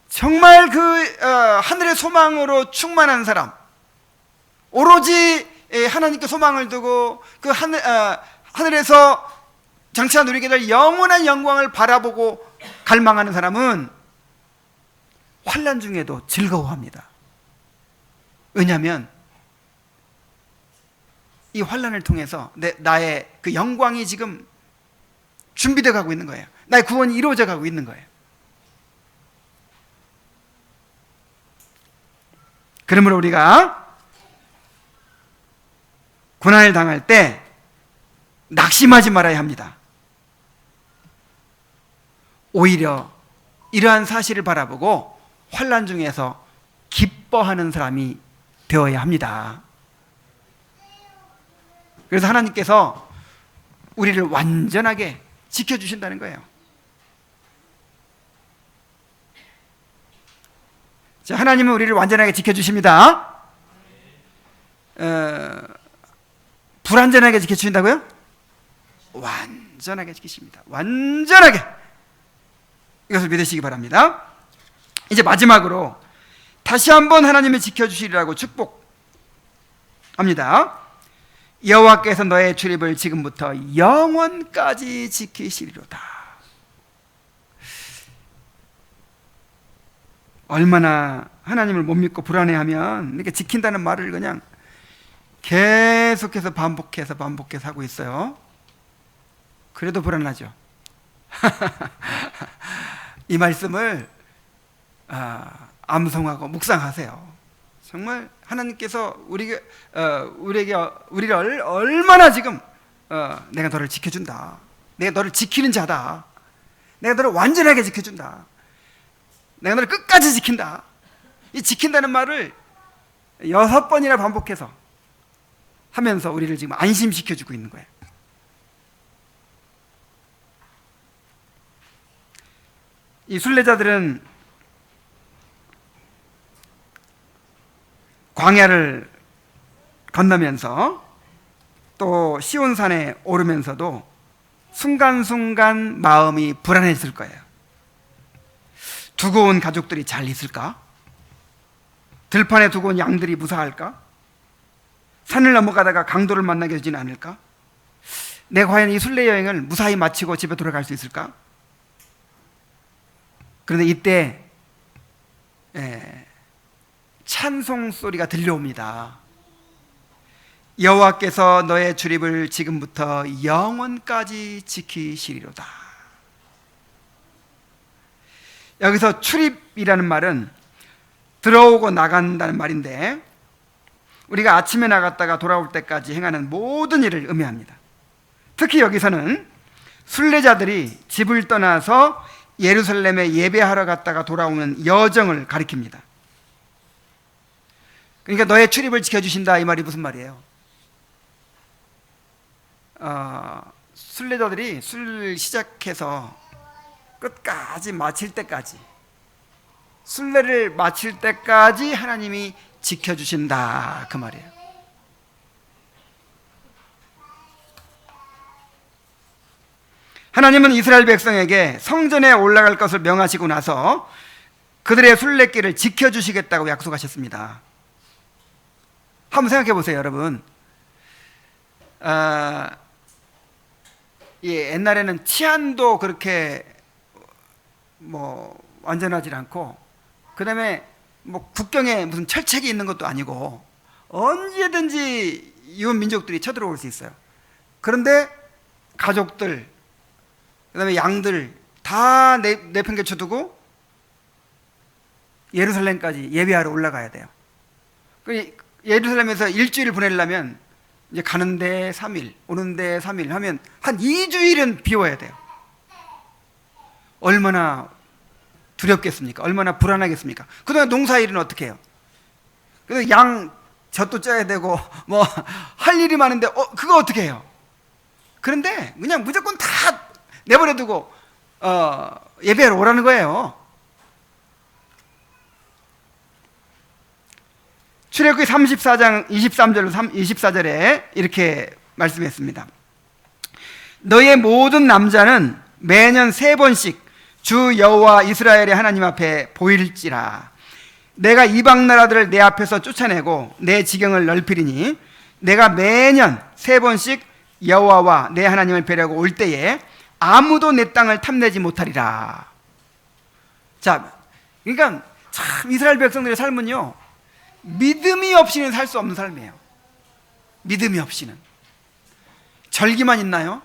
정말 하늘의 소망으로 충만한 사람, 오로지 하나님께 소망을 두고 하늘에서 장차 누리게 될 영원한 영광을 바라보고 갈망하는 사람은 환난 중에도 즐거워합니다. 왜냐하면 이 환난을 통해서 나의 그 영광이 지금 준비되어 가고 있는 거예요. 나의 구원이 이루어져 가고 있는 거예요. 그러므로 우리가 고난을 당할 때 낙심하지 말아야 합니다. 오히려 이러한 사실을 바라보고 환난 중에서 기뻐하는 사람이 되어야 합니다. 그래서 하나님께서 우리를 완전하게 지켜주신다는 거예요. 자, 하나님은 우리를 완전하게 지켜주십니다. 불완전하게 지켜주신다고요? 완전하게 지키십니다. 완전하게. 이것을 믿으시기 바랍니다. 이제 마지막으로 다시 한번 하나님이 지켜주시리라고 축복합니다. 여호와께서 너의 출입을 지금부터 영원까지 지키시리로다. 얼마나 하나님을 못 믿고 불안해하면 이렇게 지킨다는 말을 그냥 계속해서 반복해서 하고 있어요. 그래도 불안하죠. 이 말씀을 암송하고 묵상하세요. 정말 하나님께서 우리를 얼마나 지금 내가 너를 지켜준다, 내가 너를 지키는 자다, 내가 너를 완전하게 지켜준다, 내가 너를 끝까지 지킨다. 이 지킨다는 말을 6번이나 반복해서 하면서 우리를 지금 안심시켜주고 있는 거예요. 이 순례자들은 광야를 건너면서 또 시온산에 오르면서도 순간순간 마음이 불안했을 거예요. 두고 온 가족들이 잘 있을까? 들판에 두고 온 양들이 무사할까? 산을 넘어가다가 강도를 만나게 되지는 않을까? 내가 과연 이 순례 여행을 무사히 마치고 집에 돌아갈 수 있을까? 그런데 이때 찬송 소리가 들려옵니다. 여호와께서 너의 출입을 지금부터 영원까지 지키시리로다. 여기서 출입이라는 말은 들어오고 나간다는 말인데, 우리가 아침에 나갔다가 돌아올 때까지 행하는 모든 일을 의미합니다. 특히 여기서는 순례자들이 집을 떠나서 예루살렘에 예배하러 갔다가 돌아오는 여정을 가리킵니다. 그러니까 너의 출입을 지켜주신다, 이 말이 무슨 말이에요? 순례자들이 술 시작해서 끝까지 마칠 때까지, 순례를 마칠 때까지 하나님이 지켜주신다, 그 말이에요. 하나님은 이스라엘 백성에게 성전에 올라갈 것을 명하시고 나서 그들의 순례길을 지켜주시겠다고 약속하셨습니다. 한번 생각해 보세요, 여러분. 옛날에는 치안도 그렇게 완전하지 않고, 그 다음에 국경에 무슨 철책이 있는 것도 아니고 언제든지 이웃 민족들이 쳐들어올 수 있어요. 그런데 가족들, 그 다음에 양들 다 내팽개쳐두고 예루살렘까지 예배하러 올라가야 돼요. 예루살렘에서 일주일 보내려면 이제 가는데 3일, 오는데 3일 하면 한 2주일은 비워야 돼요. 얼마나 두렵겠습니까? 얼마나 불안하겠습니까? 그동안 농사일은 어떻게 해요? 그래서 양 젖도 쪄야 되고 할 일이 많은데 그거 어떻게 해요? 그런데 그냥 무조건 다 내버려두고 예배하러 오라는 거예요. 출애굽기 34장 23절로 24절에 이렇게 말씀했습니다. 너의 모든 남자는 매년 3번씩 주 여호와 이스라엘의 하나님 앞에 보일지라. 내가 이방 나라들을 내 앞에서 쫓아내고 내 지경을 넓히리니 내가 매년 3번씩 여호와와 내 하나님을 뵈려고 올 때에 아무도 내 땅을 탐내지 못하리라. 자, 그러니까 참 이스라엘 백성들의 삶은요, 믿음이 없이는 살 수 없는 삶이에요. 믿음이 없이는. 절기만 있나요?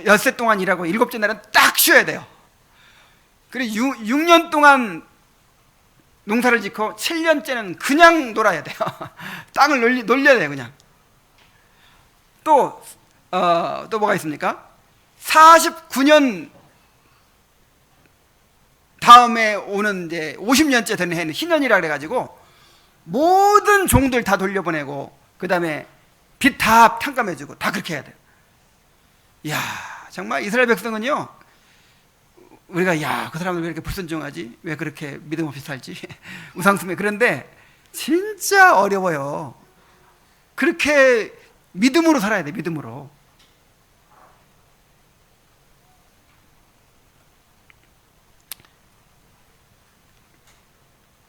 엿새 동안 일하고 7째 날은 딱 쉬어야 돼요. 그리고 6년 동안 농사를 짓고 7년째는 그냥 놀아야 돼요. 땅을 놀려야 돼요, 그냥. 또 뭐가 있습니까? 49년 다음에 오는 이제 50년째 되는 해는 희년이라 그래가지고 모든 종들 다 돌려보내고 그 다음에 빚 다 탕감해주고 다 그렇게 해야 돼요. 이야, 정말 이스라엘 백성은요, 우리가 야, 그 사람들 왜 이렇게 불순종하지? 왜 그렇게 믿음 없이 살지? 우상숭배. 그런데 진짜 어려워요. 그렇게 믿음으로 살아야 돼, 믿음으로.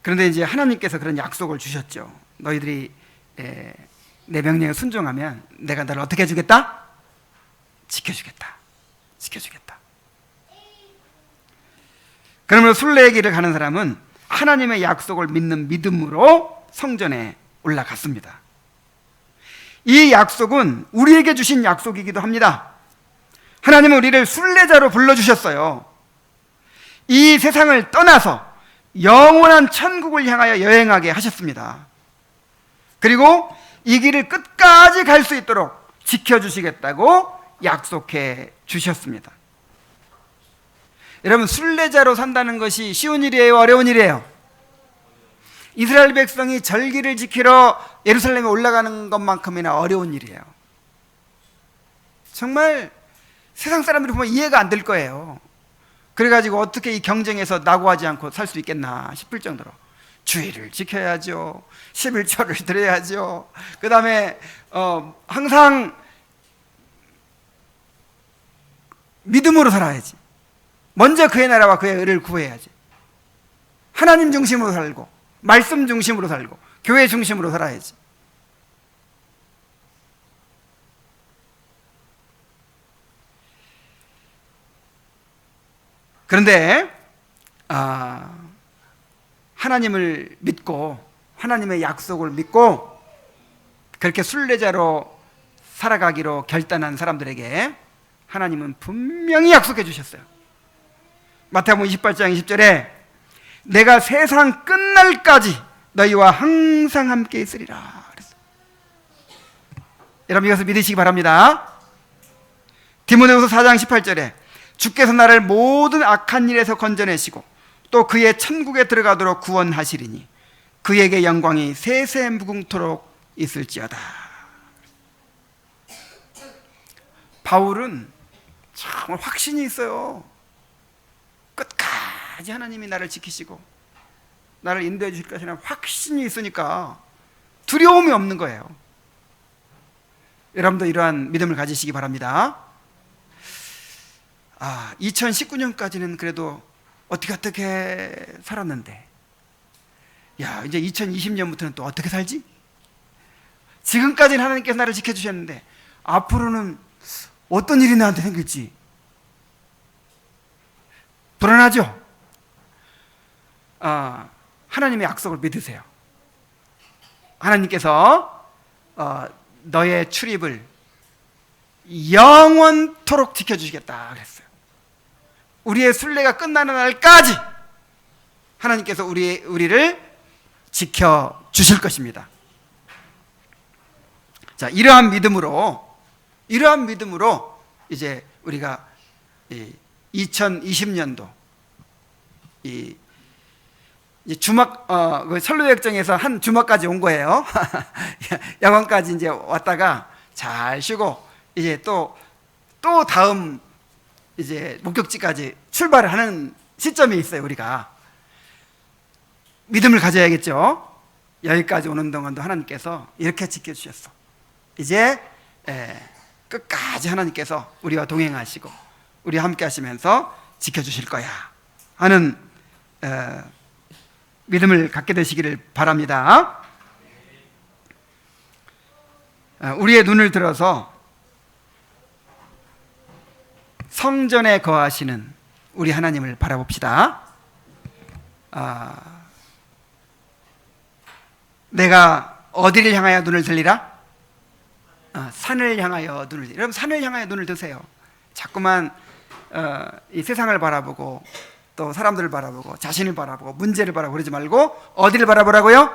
그런데 이제 하나님께서 그런 약속을 주셨죠. 너희들이 내 명령에 순종하면 내가 너를 어떻게 해주겠다? 지켜주겠다. 지켜주겠다. 그러므로 순례의 길을 가는 사람은 하나님의 약속을 믿는 믿음으로 성전에 올라갔습니다. 이 약속은 우리에게 주신 약속이기도 합니다. 하나님은 우리를 순례자로 불러주셨어요. 이 세상을 떠나서 영원한 천국을 향하여 여행하게 하셨습니다. 그리고 이 길을 끝까지 갈 수 있도록 지켜주시겠다고 약속해 주셨습니다. 여러분, 순례자로 산다는 것이 쉬운 일이에요? 어려운 일이에요? 이스라엘 백성이 절기를 지키러 예루살렘에 올라가는 것만큼이나 어려운 일이에요. 정말 세상 사람들이 보면 이해가 안 될 거예요. 그래가지고 어떻게 이 경쟁에서 낙오하지 않고 살 수 있겠나 싶을 정도로 주의를 지켜야죠. 11조를 드려야죠. 그 다음에 항상 믿음으로 살아야지. 먼저 그의 나라와 그의 의를 구해야지. 하나님 중심으로 살고 말씀 중심으로 살고 교회 중심으로 살아야지. 그런데 하나님을 믿고 하나님의 약속을 믿고 그렇게 순례자로 살아가기로 결단한 사람들에게 하나님은 분명히 약속해 주셨어요. 마태복음 28장 20절에 내가 세상 끝날까지 너희와 항상 함께 있으리라 그랬어요. 여러분, 이것을 믿으시기 바랍니다. 디모데후서 4장 18절에 주께서 나를 모든 악한 일에서 건져내시고 또 그의 천국에 들어가도록 구원하시리니 그에게 영광이 세세 무궁토록 있을지어다. 바울은 정말 확신이 있어요. 끝까지 하나님이 나를 지키시고 나를 인도해 주실 것이라는 확신이 있으니까 두려움이 없는 거예요. 여러분도 이러한 믿음을 가지시기 바랍니다. 2019년까지는 그래도 어떻게 살았는데, 야, 이제 2020년부터는 또 어떻게 살지? 지금까지는 하나님께서 나를 지켜주셨는데 앞으로는 어떤 일이 나한테 생길지 불안하죠? 하나님의 약속을 믿으세요. 하나님께서 너의 출입을 영원토록 지켜주시겠다 그랬어요. 우리의 순례가 끝나는 날까지 하나님께서 우리를 지켜주실 것입니다. 자, 이러한 믿음으로 이제 우리가 2020년도 주막 선로역정에서 한 주막까지 온 거예요. 야광까지 이제 왔다가 잘 쉬고 이제 또 다음 이제 목적지까지 출발을 하는 시점이 있어요. 우리가 믿음을 가져야겠죠. 여기까지 오는 동안도 하나님께서 이렇게 지켜주셨어. 이제 끝까지 하나님께서 우리와 동행하시고 우리와 함께 하시면서 지켜주실 거야 하는 믿음을 갖게 되시기를 바랍니다. 우리의 눈을 들어서 성전에 거하시는 우리 하나님을 바라봅시다. 내가 어디를 향하여 눈을 들리라? 산을 향하여 눈을 들리라. 여러분, 산을 향하여 눈을 드세요. 자꾸만 이 세상을 바라보고 또 사람들을 바라보고 자신을 바라보고 문제를 바라보고 그러지 말고 어디를 바라보라고요?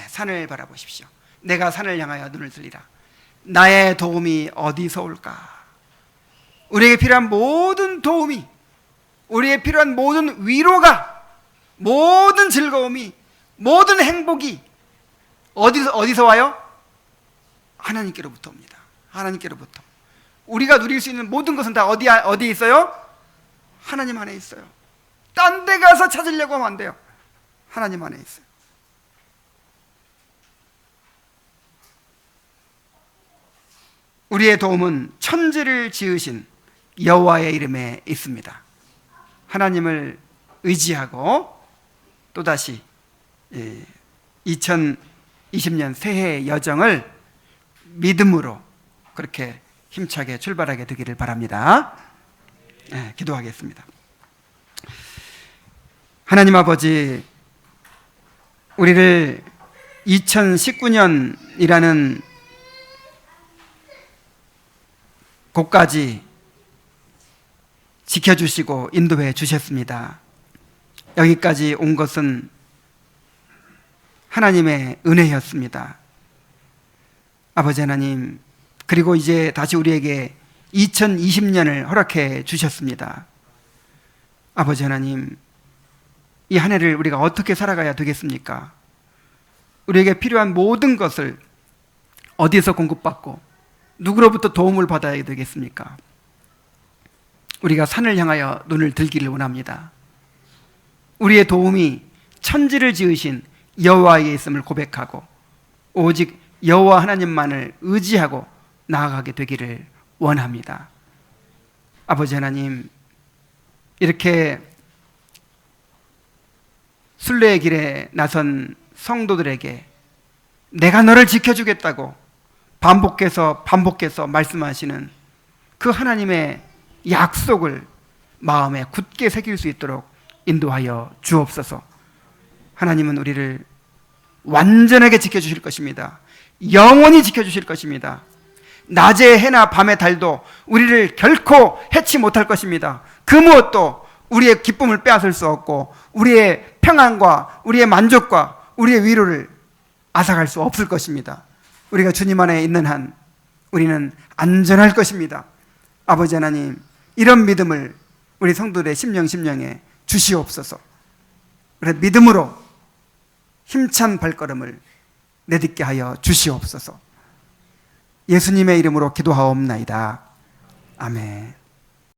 산을 바라보십시오. 내가 산을 향하여 눈을 들리라. 나의 도움이 어디서 올까? 우리에게 필요한 모든 도움이, 우리에게 필요한 모든 위로가, 모든 즐거움이, 모든 행복이 어디서 와요? 하나님께로부터 옵니다. 하나님께로부터. 우리가 누릴 수 있는 모든 것은 다 어디에 있어요? 하나님 안에 있어요. 딴 데 가서 찾으려고 하면 안 돼요. 하나님 안에 있어요. 우리의 도움은 천지를 지으신 여호와의 이름에 있습니다. 하나님을 의지하고 또다시 2020년 새해의 여정을 믿음으로 그렇게 힘차게 출발하게 되기를 바랍니다. 기도하겠습니다. 하나님 아버지, 우리를 2019년이라는 곳까지 지켜주시고 인도해 주셨습니다. 여기까지 온 것은 하나님의 은혜였습니다. 아버지 하나님, 그리고 이제 다시 우리에게 2020년을 허락해 주셨습니다. 아버지 하나님, 이 한 해를 우리가 어떻게 살아가야 되겠습니까? 우리에게 필요한 모든 것을 어디서 공급받고 누구로부터 도움을 받아야 되겠습니까? 우리가 산을 향하여 눈을 들기를 원합니다. 우리의 도움이 천지를 지으신 여호와에게 있음을 고백하고 오직 여호와 하나님만을 의지하고 나아가게 되기를 원합니다. 아버지 하나님, 이렇게 순례의 길에 나선 성도들에게 내가 너를 지켜주겠다고 반복해서 말씀하시는 그 하나님의 약속을 마음에 굳게 새길 수 있도록 인도하여 주옵소서. 하나님은 우리를 완전하게 지켜주실 것입니다. 영원히 지켜주실 것입니다. 낮의 해나 밤의 달도 우리를 결코 해치 못할 것입니다. 그 무엇도 우리의 기쁨을 빼앗을 수 없고 우리의 평안과 우리의 만족과 우리의 위로를 앗아갈 수 없을 것입니다. 우리가 주님 안에 있는 한 우리는 안전할 것입니다. 아버지 하나님, 이런 믿음을 우리 성도들의 심령에 주시옵소서. 그래서 믿음으로 힘찬 발걸음을 내딛게 하여 주시옵소서. 예수님의 이름으로 기도하옵나이다. 아멘.